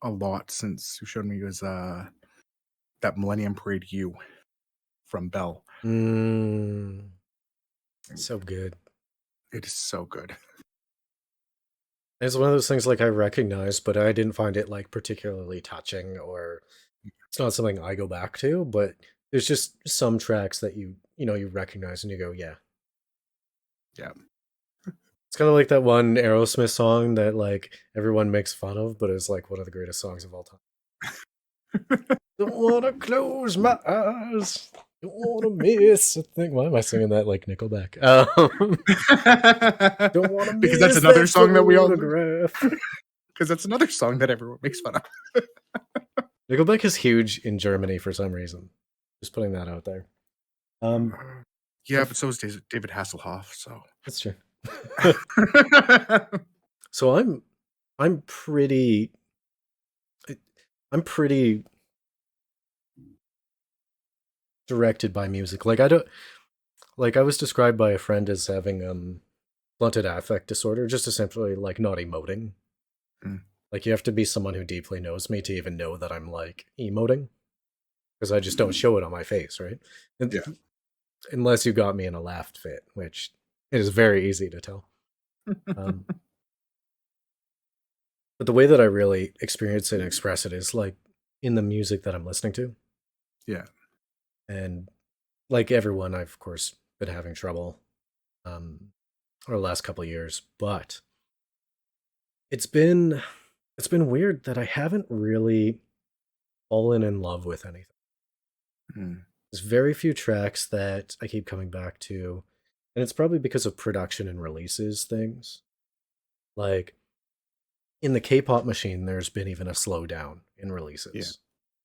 a lot since you showed me was that Millennium Parade "You" from Bell. So good. It is so good. It's one of those things like I recognize, but I didn't find it like particularly touching, or it's not something I go back to, but there's just some tracks that you recognize and you go, yeah. Yeah. It's kind of like that one Aerosmith song that like everyone makes fun of, but it's like one of the greatest songs of all time. Don't want to close my eyes. Don't want to miss a thing. Why am I singing that like Nickelback? Don't want to miss because that's another song that we all photograph. Because that's another song that everyone makes fun of. Nickelback is huge in Germany for some reason. Just putting that out there. Yeah, but so is David Hasselhoff. So that's true. So I'm pretty directed by music. Like I was described by a friend as having blunted affect disorder, just essentially like not emoting. Like you have to be someone who deeply knows me to even know that I'm like emoting, because I just don't show it on my face, right? Yeah. Unless you got me in a laughed fit, which it is very easy to tell. But the way that I really experience it and express it is like in the music that I'm listening to. Yeah. And like everyone, I've of course been having trouble over the last couple of years, but it's been weird that I haven't really fallen in love with anything. There's very few tracks that I keep coming back to, and it's probably because of production and releases things. Like in the K-pop machine, there's been even a slowdown in releases,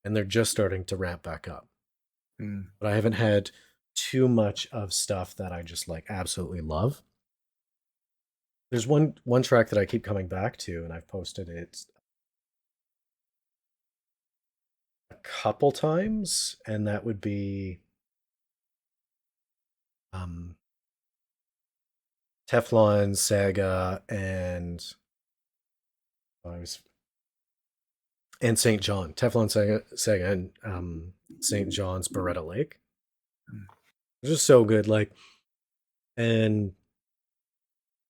and they're just starting to ramp back up. But I haven't had too much of stuff that I just like absolutely love. There's one track that I keep coming back to, and I've posted it a couple times, and that would be um, Teflon, Saga, and oh, I was and St. John. Teflon, Saga, and St. John's Beretta Lake. It's just so good. Like, and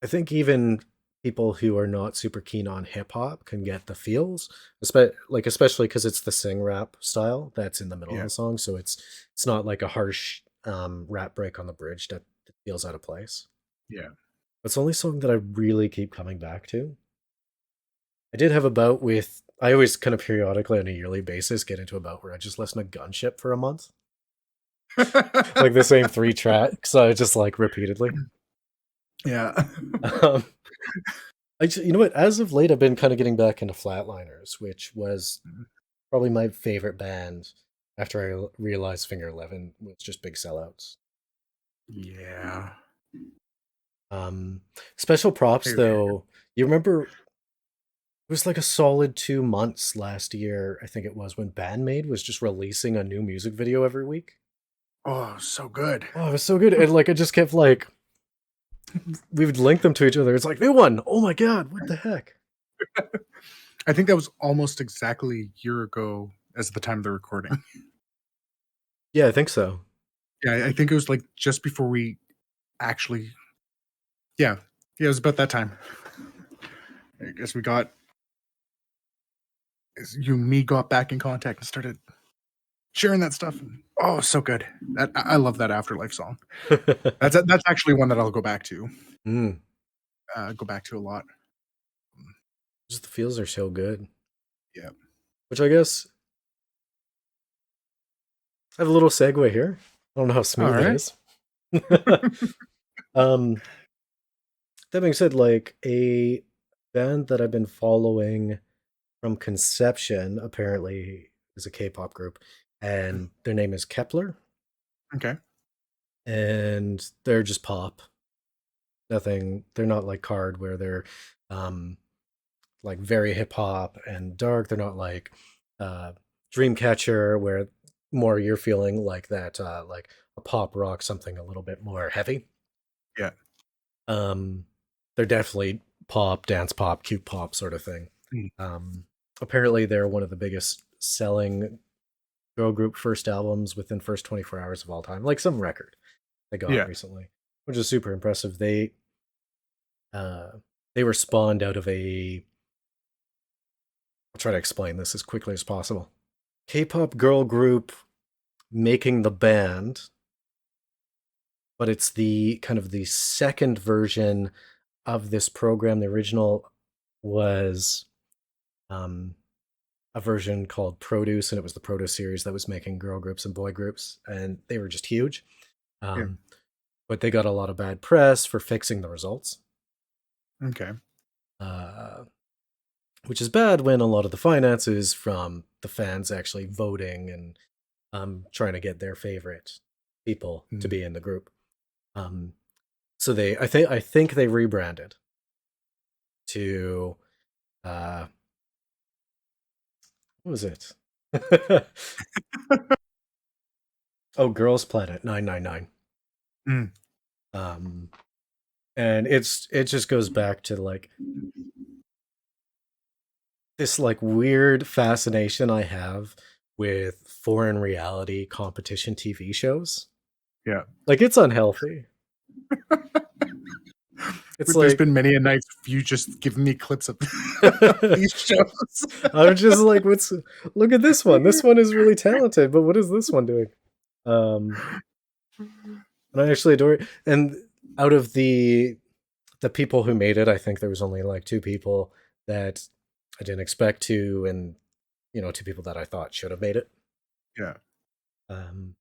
I think even people who are not super keen on hip hop can get the feels, especially because it's the sing rap style that's in the middle of Yeah, the song, so it's not like a harsh rap break on the bridge that feels out of place. yeah. It's the only song that I really keep coming back to. I did have a bout with. I always kind of periodically on a yearly basis get into a bout where I just listen to Gunship for a month, like the same three tracks. I just like repeatedly. Yeah. Um, you know what? As of late, I've been kind of getting back into Flatliners, which was probably my favorite band after I realized Finger 11 was just big sellouts. Yeah. Um, Special props Hey, though. You remember it was like a solid 2 months last year, I think it was, when Bandmade was just releasing a new music video every week. oh, so good. Oh, it was so good. And like I just kept like we would link them to each other. It's like new one. Oh my god, what the heck? I think that was almost exactly a year ago as the time of the recording. Yeah, I think so. Yeah, I think it was like just before we actually. Yeah, yeah, it was about that time. I guess we got you and me got back in contact and started sharing that stuff. Oh, so good. That I love that Afterlife song. That's actually one that I'll go back to. Mm, Go back to a lot. just the feels are so good. Yeah. Which I guess I have a little segue here. I don't know how All smooth it right. is. um, that being said, like a band that I've been following from conception apparently is a K-pop group, and their name is Kepler, Okay. and they're just pop. Nothing. They're not like Card where they're um like very hip hop and dark. They're not like uh Dreamcatcher where more you're feeling like that like a pop rock something a little bit more heavy. Yeah. Um they're definitely pop, dance pop, cute pop sort of thing. Mm. Um Apparently they're one of the biggest selling girl group first albums within first 24 hours of all time. Like some record they got Yeah. recently, which is super impressive. Uh they were spawned out of a I'll try to explain this as quickly as possible. K-pop girl group making the band, but it's the kind of the second version of this program. The original was um, a version called Produce, and it was the Produce series that was making girl groups and boy groups, and they were just huge. Yeah. Um, but they got a lot of bad press for fixing the results, Okay. uh, which is bad when a lot of the finances from the fans actually voting and trying to get their favorite people to Mm. be in the group. Um, so I think they rebranded to uh, what was it? Oh, Girls Planet 999. Mm. Um, and it just goes back to like this like weird fascination I have with foreign reality competition TV shows. Yeah. Like it's unhealthy. It's There's like been many a night you just giving me clips of these shows. I'm just like, look at this one. This one is really talented, but what is this one doing? Um, and I actually adore it. And out of the people who made it, I think there was only like two people that I didn't expect to, and two people that I thought should have made it. Yeah. Um,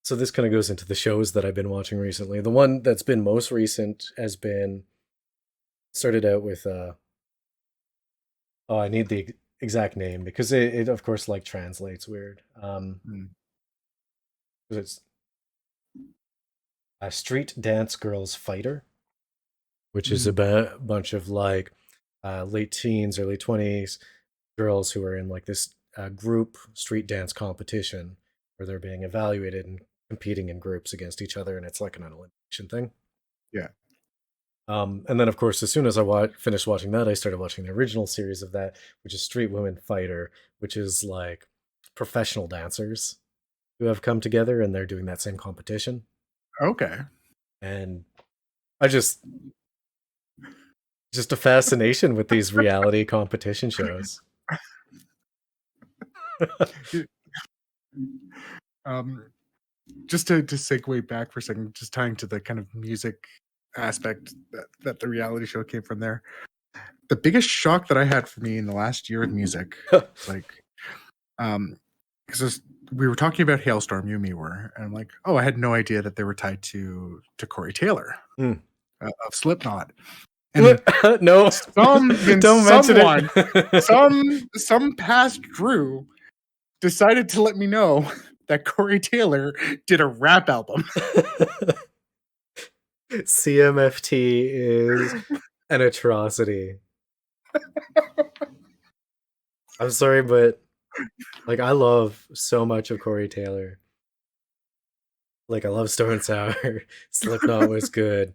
so this kind of goes into the shows that I've been watching recently. The one that's been most recent has been started out with oh, I need the exact name because it of course like translates weird. Mm. It's a Street Dance Girls Fighter, which is about a bunch of like late teens, early 20s girls who are in like this group street dance competition where they're being evaluated and competing in groups against each other, and it's like an elimination thing. Yeah. And then, of course, as soon as finished watching that, I started watching the original series of that, which is Street Women Fighter, which is like professional dancers who have come together and they're doing that same competition. Okay. And I just a fascination with these reality competition shows. Just to segue back for a second, just tying to the kind of music aspect that the reality show came from there. The biggest shock that I had for me in the last year with music, like, because we were talking about Hailstorm, you and me were, and I'm like, oh, I had no idea that they were tied to Corey Taylor of Slipknot. And no, don't mention it. some past Drew decided to let me know that Corey Taylor did a rap album. CMFT is an atrocity. I'm sorry, but like I love so much of Corey Taylor. Like I love Stone Sour. Slipknot was good.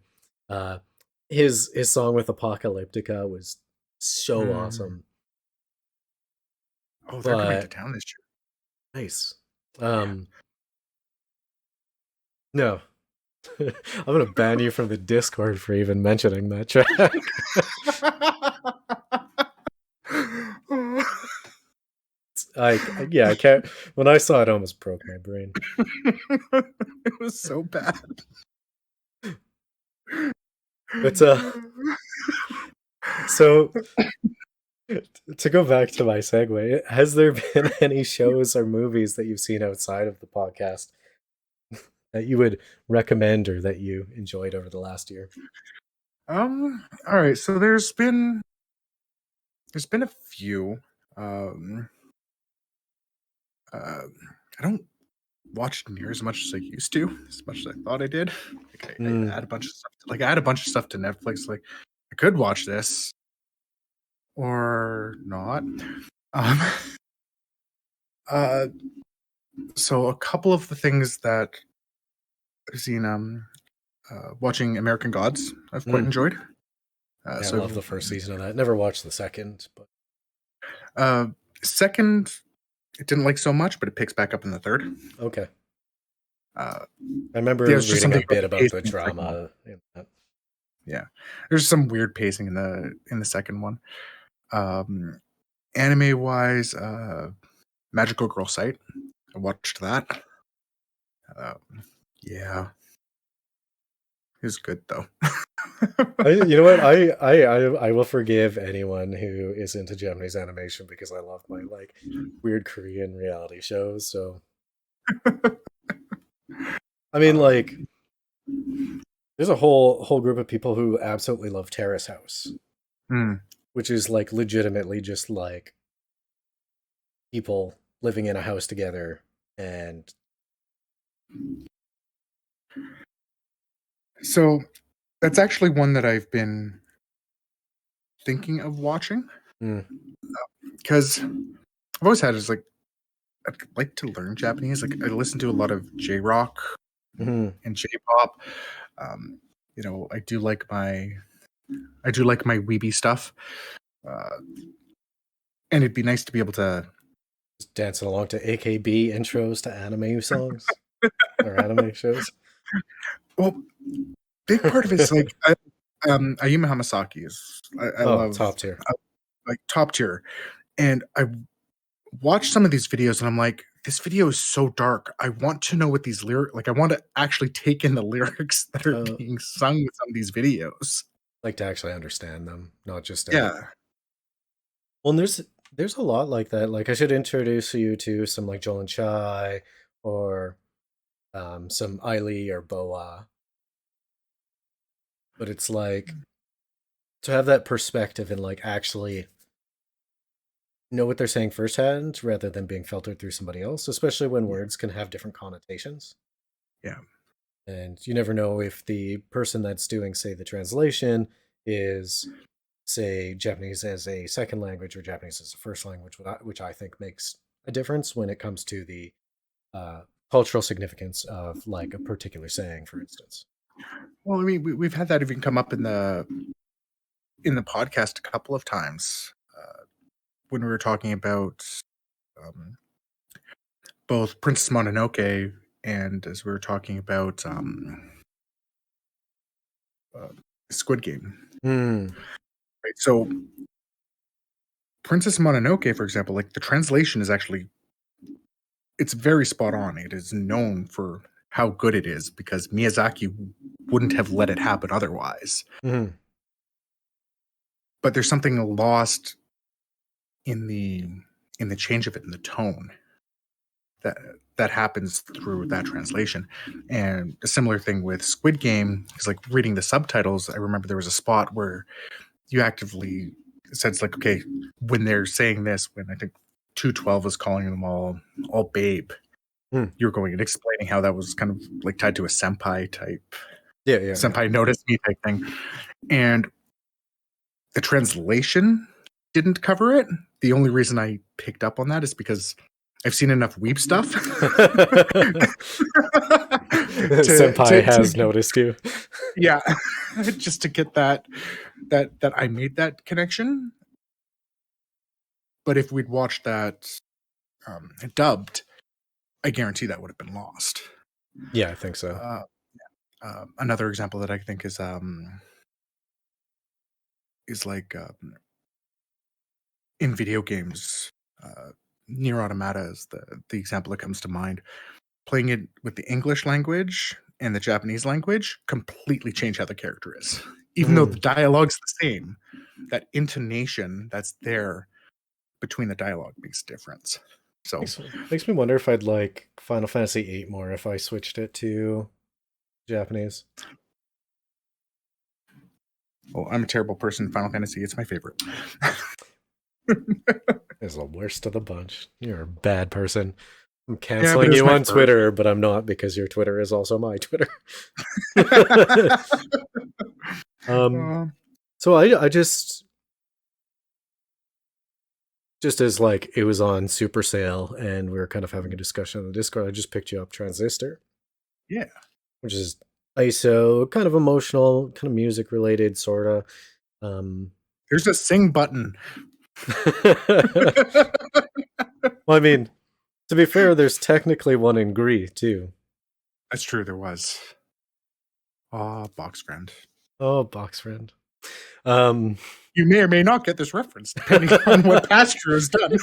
His song with Apocalyptica was so awesome. Oh, they're coming to town this year. Nice. No. I'm gonna ban you from the Discord for even mentioning that track. I can't. When I saw it, I almost broke my brain. It was so bad. But so to go back to my segue, has there been any shows or movies that you've seen outside of the podcast that you would recommend or that you enjoyed over the last year? All right, so there's been a few. I don't watch near as much as I used to, as much as I thought I did. Like I add a bunch of stuff. Like I add a bunch of stuff to Netflix. Like I could watch this or not. So a couple of the things that I've seen, watching American Gods, I've quite enjoyed. I love the first season of that. Never watched the second, but second, it didn't like so much, but it picks back up in the third. Okay. I remember reading a bit about the drama in that. Yeah, there's some weird pacing in the second one. Anime wise, Magical Girl Sight. I watched that. Yeah, it was good though. You know what? I will forgive anyone who is into Japanese animation because I love my like weird Korean reality shows. So, I mean, like, there's a whole group of people who absolutely love Terrace House, which is like legitimately just like people living in a house together and. So that's actually one that I've been thinking of watching because I've always had is like I'd like to learn Japanese. Like I listen to a lot of J-rock and J-pop. You know, I do like my weeby stuff, and it'd be nice to be able to just dancing along to AKB intros to anime songs or anime shows. Well, big part of it's like Ayumi Hamasaki is I love top tier, like top tier, and I watch some of these videos and I'm like, this video is so dark. I want to know what these lyrics like. I want to actually take in the lyrics that are being sung with some of these videos. Like to actually understand them, not just yeah. Well, and there's a lot like that. Like I should introduce you to some like Joel and Chai or some Ailey or Boa. But it's like to have that perspective and like actually know what they're saying firsthand rather than being filtered through somebody else, especially when words can have different connotations. Yeah. And you never know if the person that's doing, say, the translation is, say, Japanese as a second language or Japanese as a first language, which I think makes a difference when it comes to the uh, cultural significance of like a particular saying, for instance. Well, I mean, we've had that even come up in the podcast a couple of times when we were talking about both Princess Mononoke and as we were talking about Squid Game. Right. So Princess Mononoke, for example, like the translation is actually, it's very spot on. It is known for how good it is because Miyazaki wouldn't have let it happen otherwise. But there's something lost in the change of it, in the tone that happens through that translation. And a similar thing with Squid Game is like reading the subtitles. I remember there was a spot where you actively said, it's like, okay, when they're saying this, when I think 212 was calling them all babe, you're going and explaining how that was kind of like tied to a senpai type, senpai noticed me type thing. And the translation didn't cover it. The only reason I picked up on that is because I've seen enough weeb stuff. Senpai has noticed you. Yeah, just to get that I made that connection. But if we'd watched that dubbed, I guarantee that would have been lost. Yeah, I think so. Another example that I think is like in video games, Nier Automata is the example that comes to mind. Playing it with the English language and the Japanese language completely change how the character is. Even though the dialogue's the same, that intonation that's there between the dialogue makes a difference. So makes me wonder if I'd like Final Fantasy VIII more if I switched it to Japanese. Well, I'm a terrible person. Final Fantasy, it's my favorite. It's the worst of the bunch. You're a bad person. I'm canceling you on Twitter, but I'm not because your Twitter is also my Twitter. So I just as like it was on super sale and we were kind of having a discussion on the Discord, I just picked you up Transistor. Yeah. Which is ISO, kind of emotional, kind of music related, sorta. There's a sing button. Well, I mean, to be fair, there's technically one in Gree too. That's true, there was. Box Friend. Oh, Box Friend. You may or may not get this reference, depending on what Pastor has done.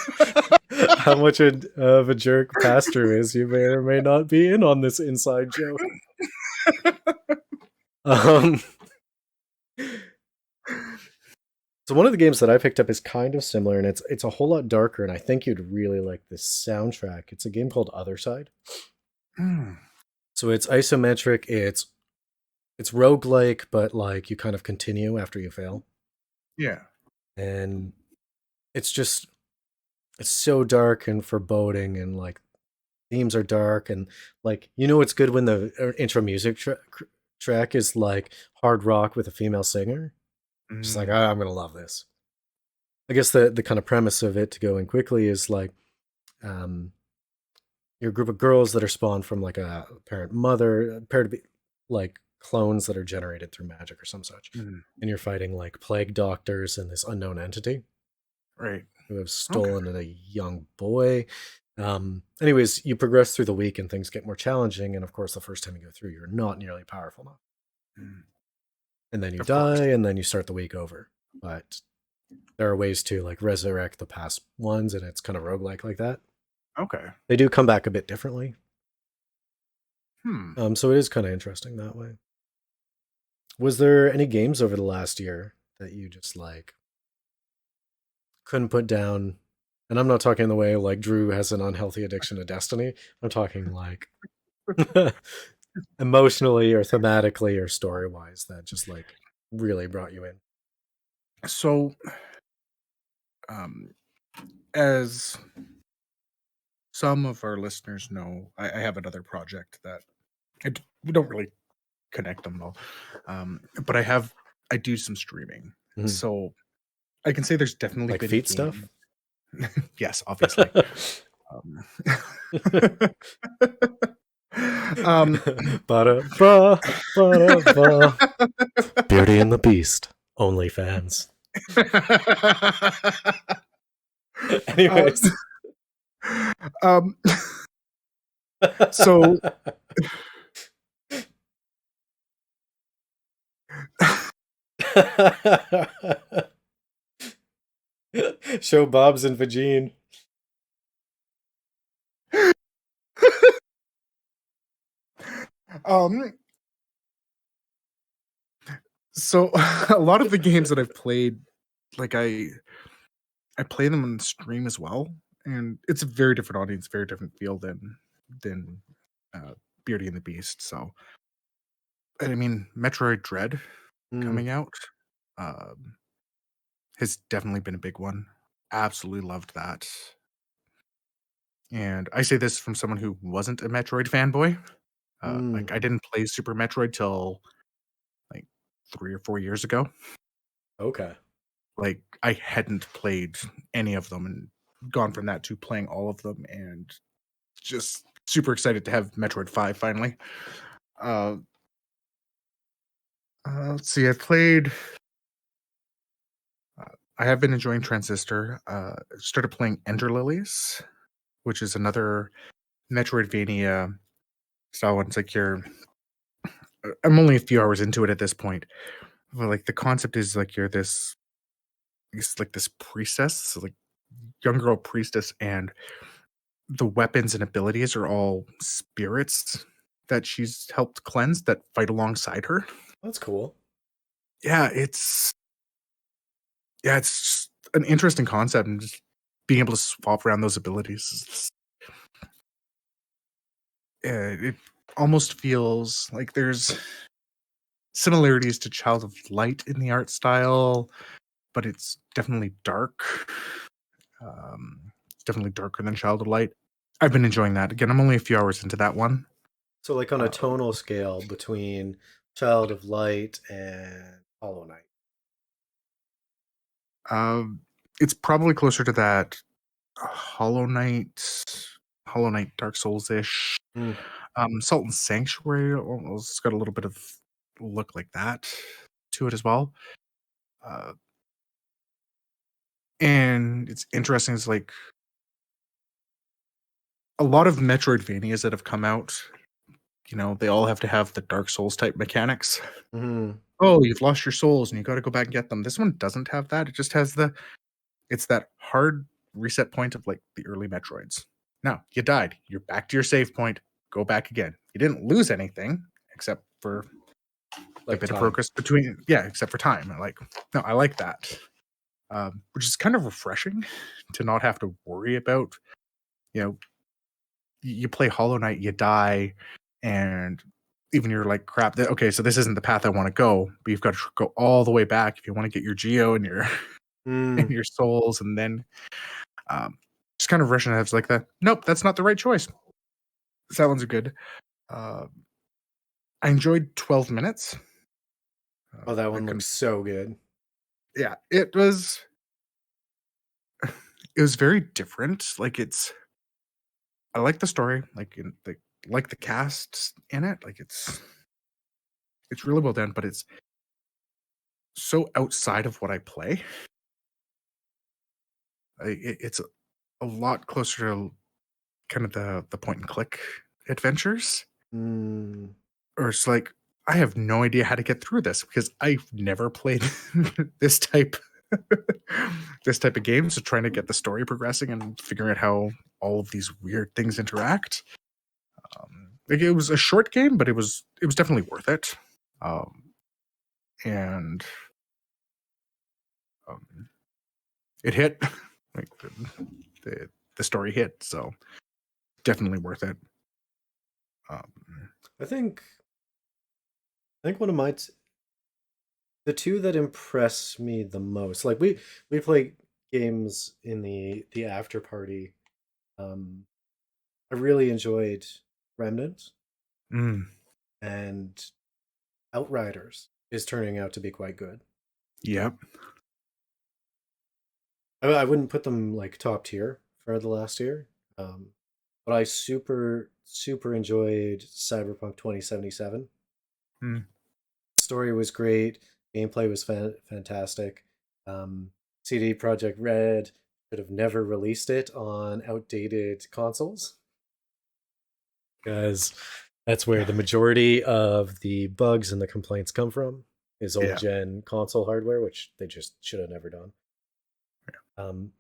How much of a jerk Pastor is, you may or may not be in on this inside joke. So one of the games that I picked up is kind of similar, and it's a whole lot darker, and I think you'd really like this soundtrack. It's a game called Other Side. So it's isometric, it's roguelike, but like you kind of continue after you fail. Yeah. And it's so dark and foreboding, and like themes are dark, and like it's good when the intro music track is like hard rock with a female singer. Just like, I'm gonna love this. I guess the kind of premise of it, to go in quickly, is like you're a group of girls that are spawned from like a parent mother, pair to be like clones that are generated through magic or some such, and you're fighting like plague doctors and this unknown entity, right, who have stolen a young boy. Anyways, you progress through the week and things get more challenging, and of course the first time you go through, you're not nearly powerful enough, and then you die, and then you start the week over. But there are ways to like resurrect the past ones, and it's kind of roguelike like that. Okay. They do come back a bit differently. So it is kind of interesting that way. Was there any games over the last year that you just like couldn't put down? And I'm not talking in the way like Drew has an unhealthy addiction to Destiny. I'm talking like emotionally or thematically or story-wise that just like really brought you in. So as some of our listeners know, I have another project that we don't really connect them though, but I have I do some streaming, Mhm. so I can say there's definitely Like been feet stuff? games. Yes, obviously. Um, um, Ba-da-ba, ba-da-ba. Beardy and the Beast. OnlyFans. um, Anyways. um, so Show Bob's and Vagine. um, so a lot of the games that I've played, like I play them on stream as well, and it's a very different audience, very different feel than uh, Beauty and the Beast. So, and I mean, Metroid Dread Mm, coming out has definitely been a big one. Absolutely loved that, and I say this from someone who wasn't a Metroid fanboy. mm. Like I didn't play Super Metroid till like 3 or 4 years ago. Okay. Like I hadn't played any of them and gone from that to playing all of them and just super excited to have Metroid 5 finally. Uh, let's see, uh, I have been enjoying Transistor. Started playing Ender Lilies, which is another Metroidvania style one. It's like I'm only a few hours into it at this point. But like the concept is like you're it's like this priestess, so like young girl priestess, and the weapons and abilities are all spirits that she's helped cleanse that fight alongside her. That's cool. Yeah, it's just an interesting concept, and just being able to swap around those abilities it almost feels like there's similarities to Child of Light in the art style, but it's definitely dark. Definitely darker than Child of Light. I've been enjoying that. Again, I'm only a few hours into that one. So, like on a Uh, tonal scale between Child of Light and Hollow Knight. um, it's probably closer to that Hollow Knight, Hollow Knight, Dark Souls ish. Mm. Salt and Sanctuary almost got a little bit of look like that to it as well. Uh, and it's interesting. It's like a lot of Metroidvanias that have come out. You know, they all have to have the Dark Souls type mechanics. Mm. Oh, you've lost your souls and you got to go back and get them. This one doesn't have that. It just has it's that hard reset point of like the early Metroids. Now, you died. You're back to your save point. Go back again. You didn't lose anything except for the Like bit of time. progress between, yeah, except for time. No, I like that. Which is kind of refreshing to not have to worry about, you know, you play Hollow Knight, you die, and even you're like, crap, okay, so this isn't the path I want to go, but you've got to go all the way back if you want to get your Geo and your and Mm. your souls, and then um, just kind of rushing ahead. It's like that. Nope, that's not the right choice. So that one's good. Uh, I enjoyed 12 minutes. Oh, that I one can, looks so good. yeah, it was. It was very different. Like I like the story. Like the cast in it. Like it's really well done, but it's so outside of what I play. It's a lot closer to kind of the point and click adventures, Mm. or it's like I have no idea how to get through this because I've never played this type this type of game. So trying to get the story progressing and figuring out how all of these weird things interact. Like it was a short game, but it was definitely worth it. Um, and um, it hit like the story hit, so definitely worth it. Um, I think one of the two that impress me the most, like we play games in the after party. Um, I really enjoyed Remnant mm, and Outriders. is turning out to be quite good. Yep. I wouldn't put them like top tier for the last year, but I super enjoyed Cyberpunk 2077. Mm. Story was great, gameplay was fantastic. Um, CD Projekt Red should have never released it on outdated consoles because that's where the majority of the bugs and the complaints come from. Is old Yeah. gen console hardware, which they just should have never done. Um,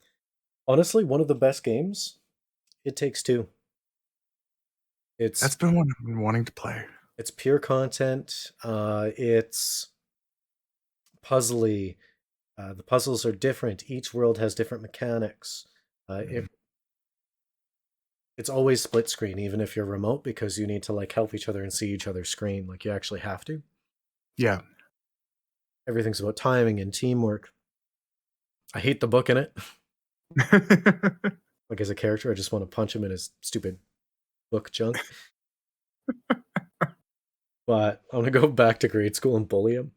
Honestly, one of the best games. It Takes Two. That's It's been one I've been wanting to play. it's pure content. It's puzzly. The puzzles are different. Each world has different mechanics. Mm. It's always split screen, even if you're remote, because you need to like help each other and see each other's screen. Like you actually have to. Yeah. Everything's about timing and teamwork. I hate the book in it. Like as a character, I just want to punch him in his stupid book junk. But I want to go back to grade school and bully him.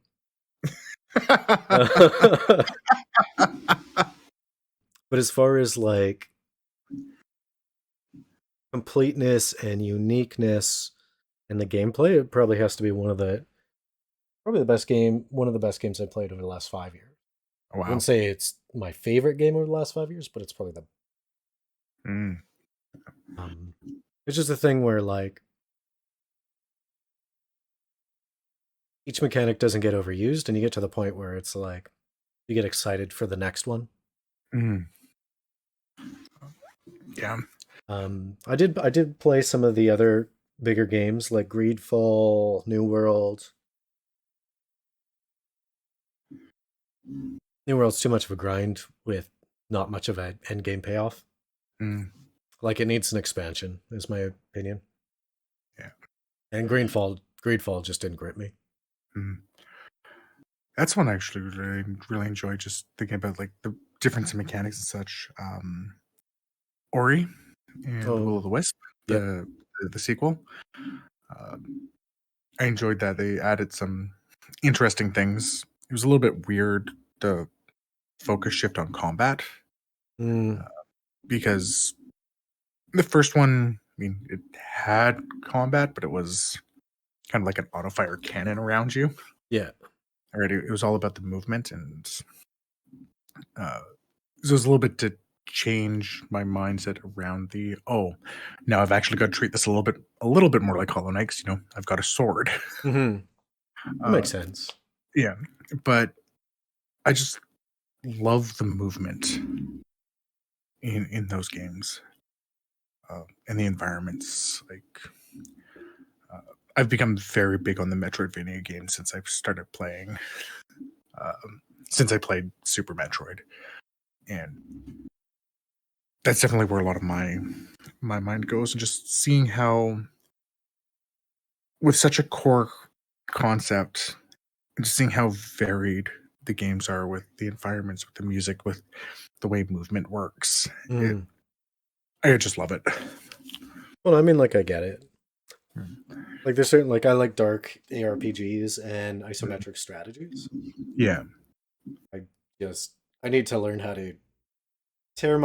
But as far as like completeness and uniqueness and the gameplay, it probably has to be one of the best games I've played over the last 5 years. I Wow. wouldn't say it's my favorite game over the last 5 years, but it's probably the it's just a thing where like each mechanic doesn't get overused and you get to the point where it's like you get excited for the next one. Yeah. I did play some of the other bigger games like Greedfall, New World. New World's too much of a grind with not much of an end game payoff. Like it needs an expansion, is my opinion. Yeah. And Greedfall just didn't grip me. That's one I actually really enjoy. Just thinking about like the difference in mechanics and such. Ori and the Will of the Wisp, the sequel. I enjoyed that they added some interesting things. It was a little bit weird, the focus shift on combat, because the first one, I mean, it had combat, but it was kind of like an auto fire cannon around you. Yeah. Already, it was all about the movement, and so it was a little bit to change my mindset around the now I've actually got to treat this a little bit more like Hollow Knight, 'cause, I've got a sword. That makes sense. Yeah, but I just love the movement in those games, and the environments. Like, I've become very big on the Metroidvania games since I've started playing. Since I played Super Metroid, and that's definitely where a lot of my mind goes. And just seeing how, with such a core concept, and just seeing how varied the games are with the environments, with the music, with the way movement works. I just love it. Well, I mean, like I get it. Like there's certain like I like dark ARPGs and isometric strategies. Yeah. I need to learn how to tear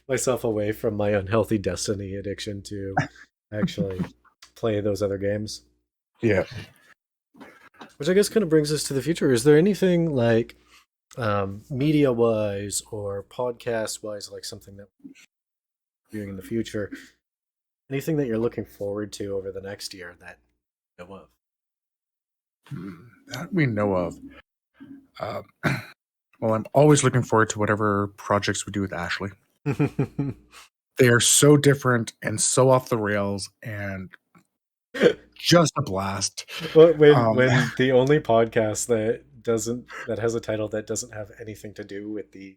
myself away from my unhealthy Destiny addiction to actually play those other games. Yeah. Which I guess kind of brings us to the future. Is there anything like media wise or podcast wise, like something that we're doing in the future? Anything that you're looking forward to over the next year that you know of? That we know of. Well, I'm always looking forward to whatever projects we do with Ashley. They are so different and so off the rails and just a blast. But when the only podcast that has a title that doesn't have anything to do with the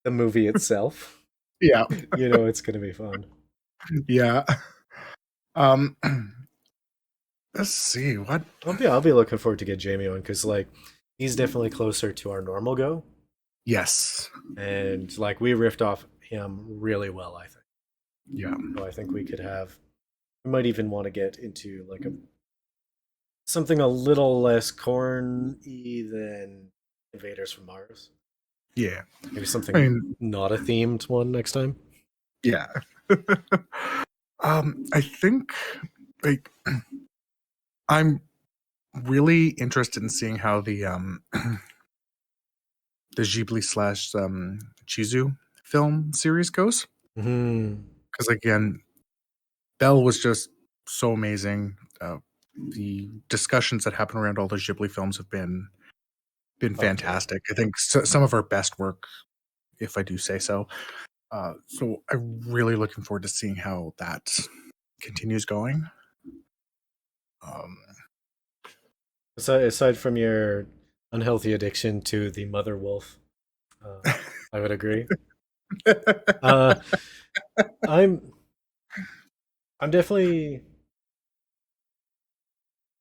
movie itself, yeah, it's gonna be fun. Yeah. Let's see what. I'll be looking forward to get Jamie on because like he's definitely closer to our normal go. Yes. And like we riffed off him really well, I think. Yeah. So I think we might even want to get into like a something a little less corny than Invaders from Mars. Yeah. Maybe I something mean, not a themed one next time. yeah. I think like I'm really interested in seeing how the Ghibli slash Chizu film series goes. Mm-hmm. Because again, Belle was just so amazing. The discussions that happen around all the Ghibli films have been Oh yeah. fantastic. I think some of our best work, if I do say so. So I'm really looking forward to seeing how that continues going. Um, Aside from your unhealthy addiction to the mother wolf, I would agree. Uh, I'm I'm definitely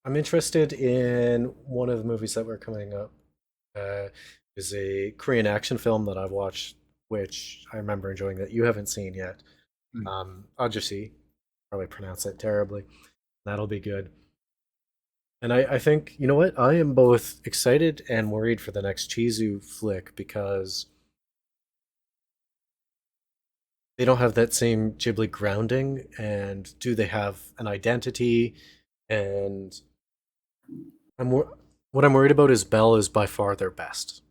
I'm interested in one of the movies that were coming up. Uh, is a Korean action film that I've watched, which I remember enjoying that you haven't seen yet. Ahjussi, probably pronounce it terribly. That'll be good. And I think, you know what? I am both excited and worried for the next Chizu flick because they don't have that same Ghibli grounding. And do they have an identity? And what I'm worried about is Belle is by far their best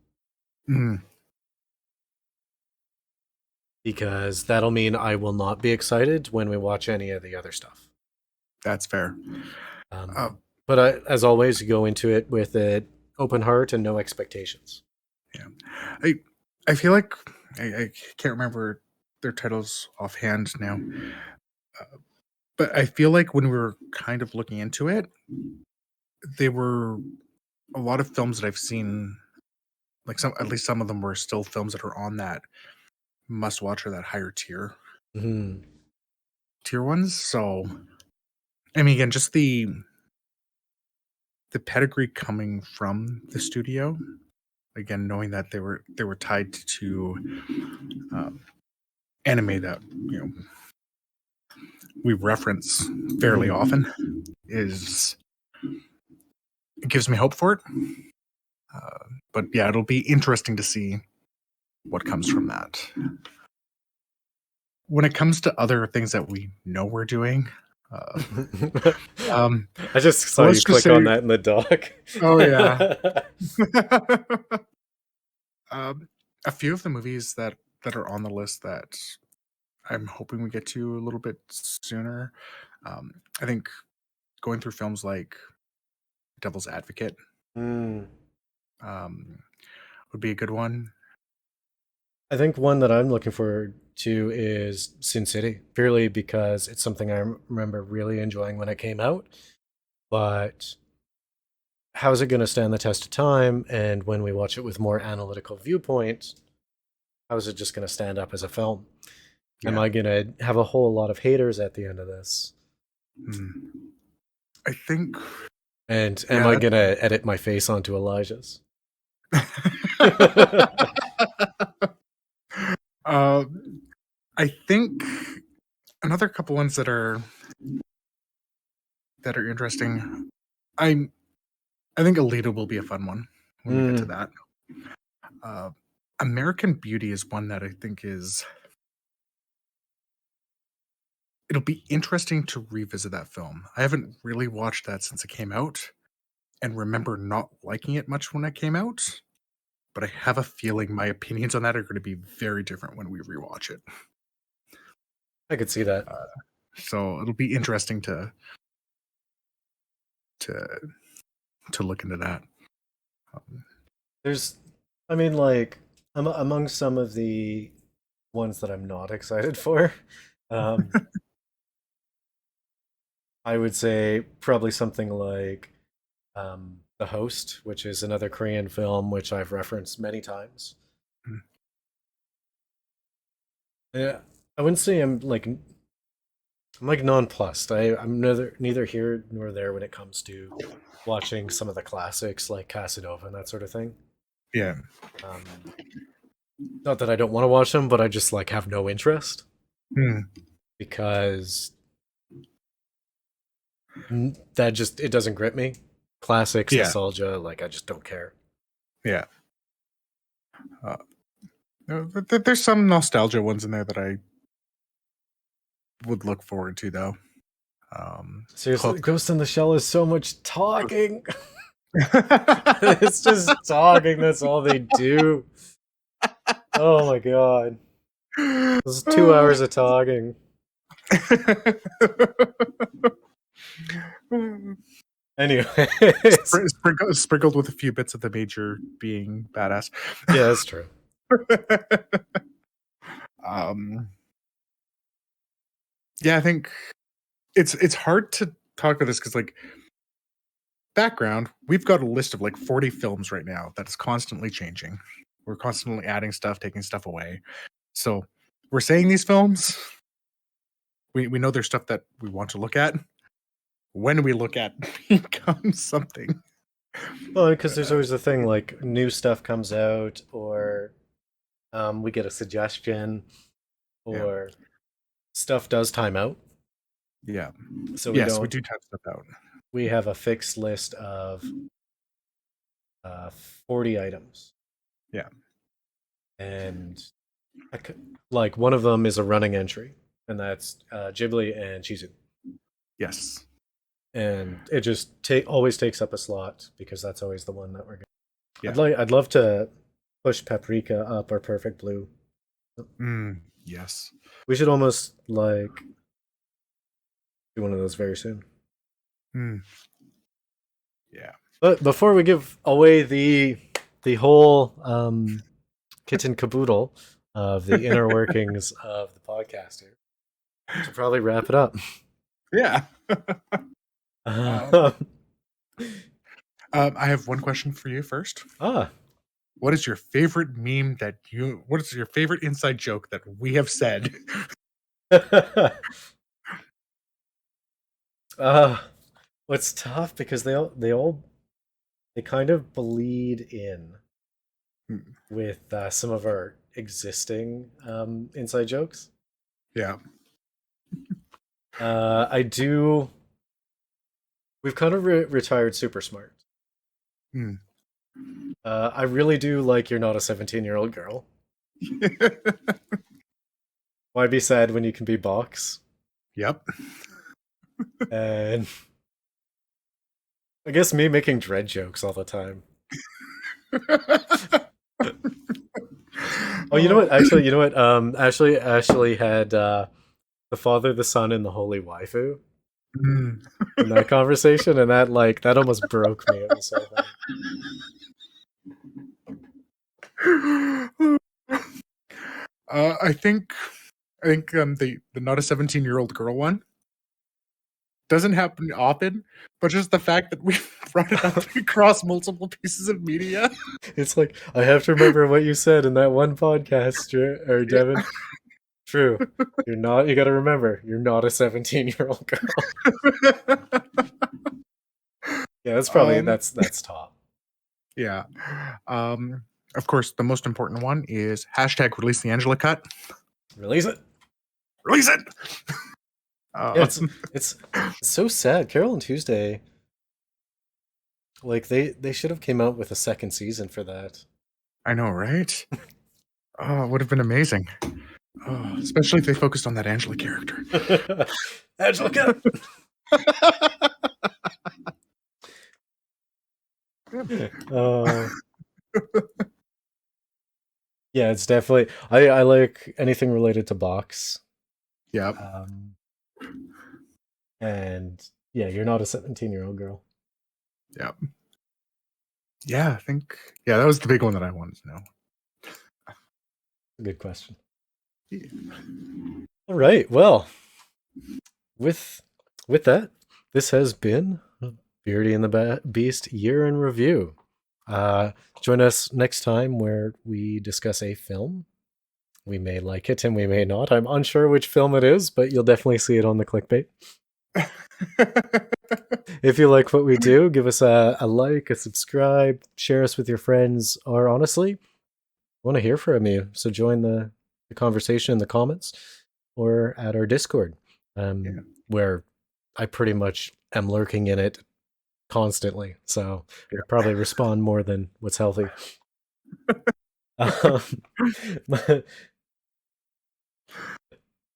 mm, because that'll mean I will not be excited when we watch any of the other stuff. that's fair. Uh, But as always, you go into it with an open heart and no expectations. yeah, I I feel like I can't remember their titles offhand now, but I feel like when we were kind of looking into it, they were a lot of films that I've seen. Like some, at least some of them were still films that are on that must watch or that higher Mm-hmm. tier ones. So I mean, again, just the pedigree coming from the studio. Again, knowing that they were tied to um, anime that we reference fairly Mm-hmm. often is it gives me hope for it. But yeah, it'll be interesting to see what comes from that. When it comes to other things that we know we're doing, uh, um, I just saw you let's just click say, on that in the doc. oh yeah, a few of the movies that are on the list that I'm hoping we get to a little bit sooner. I think going through films like Devil's Advocate Mm. um, would be a good one. I think one that I'm looking forward to is Sin City, purely because it's something I remember really enjoying when it came out. But how is it going to stand the test of time? And when we watch it with more analytical viewpoint, how is it just going to stand up as a film? Am Yeah. I going to have a whole lot of haters at the end of this? Mm. I think, And am I yeah. going to edit my face onto Elijah's? uh, I think another couple ones that are interesting. I I think Alita will be a fun one when we get to Mm. that. Uh, American Beauty is one that I think is it'll be interesting to revisit that film. I haven't really watched that since it came out and remember not liking it much when it came out, but I have a feeling my opinions on that are going to be very different when we rewatch it. I could see that. So it'll be interesting to to look into that. Um, There's, I mean, like, among some of the ones that I'm not excited for, um, I would say probably something like The Host, which is another Korean film which I've referenced many times. Yeah, I wouldn't say I'm like nonplussed. I'm neither here nor there when it comes to watching some of the classics like Casanova and that sort of thing. yeah. Um, Not that I don't want to watch them, but I just like have no interest Hmm. because that just it doesn't grip me. classics, Yeah. nostalgia. Like I just don't care. Yeah. There's some nostalgia ones in there that I would look forward to, though. Seriously, Hook. Ghost in the Shell is so much talking. It's just talking. That's all they do. Oh my god. This is 2 hours of talking. Anyway. Sprinkled with a few bits of the major being badass. Yeah, that's true. Yeah, I think it's hard to talk about this because, like, background, we've got a list of like 40 films right now that is constantly changing. We're constantly adding stuff, taking stuff away. So we're saying these films, we know there's stuff that we want to look at. When we look at becomes something. Well, because there's always the thing, like new stuff comes out, or we get a suggestion, or stuff does time out. Yeah. So we do time stuff out. We have a fixed list of 40 items. Yeah. And like one of them is a running entry, and that's Ghibli and Chizu. Yes. And it just always takes up a slot because that's always the one that we're going. Yeah. I'd love to push Paprika up or Perfect Blue. Yes. We should almost like do one of those very soon. Yeah. But before we give away the whole kit and caboodle of the inner workings of the podcast here, we should probably wrap it up. Yeah. I have one question for you first. What is your favorite meme what is your favorite inside joke that we have said? What's tough because they kind of bleed in with some of our existing inside jokes. Yeah. We've kind of retired super smart. I really do like You're Not a 17-year-old girl. Why be sad when you can be box? Yep. And I guess me making dread jokes all the time. Oh, you know what? Actually, you know what? Ashley had the Father, the Son, and the Holy Waifu in that conversation, and that almost broke me. It was so funny. I think the Not a 17-year-old girl one doesn't happen often, but just the fact that we brought it up across multiple pieces of media. It's like, I have to remember what you said in that one podcast, or Devin. Yeah. True. You gotta remember, you're not a 17-year-old girl. Yeah, that's probably that's top. Yeah. Of course, the most important one is # release the Angela cut. Release it. Release it. Yeah, it's so sad. Carol and Tuesday, like they should have came out with a second season for that. I know, right? Oh, it would have been amazing. Oh, especially if they focused on that Angela character. Angela cut. Yeah, it's definitely I like anything related to box. Yeah. And yeah, You're Not a 17-year-old girl. Yeah. Yeah, I think that was the big one that I wanted to know. Good question. Yeah. All right. Well, with that, this has been Beardy and the Beast Year in Review. Join us next time where we discuss a film. We may like it and we may not. I'm unsure which film it is, but you'll definitely see it on the clickbait. If you like what we do, give us a like, a subscribe, share us with your friends, or honestly, I want to hear from you. So join the conversation in the comments or at our Discord, where I pretty much am lurking in it constantly, so I probably respond more than what's healthy. Um,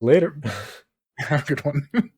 Later. Have a good one.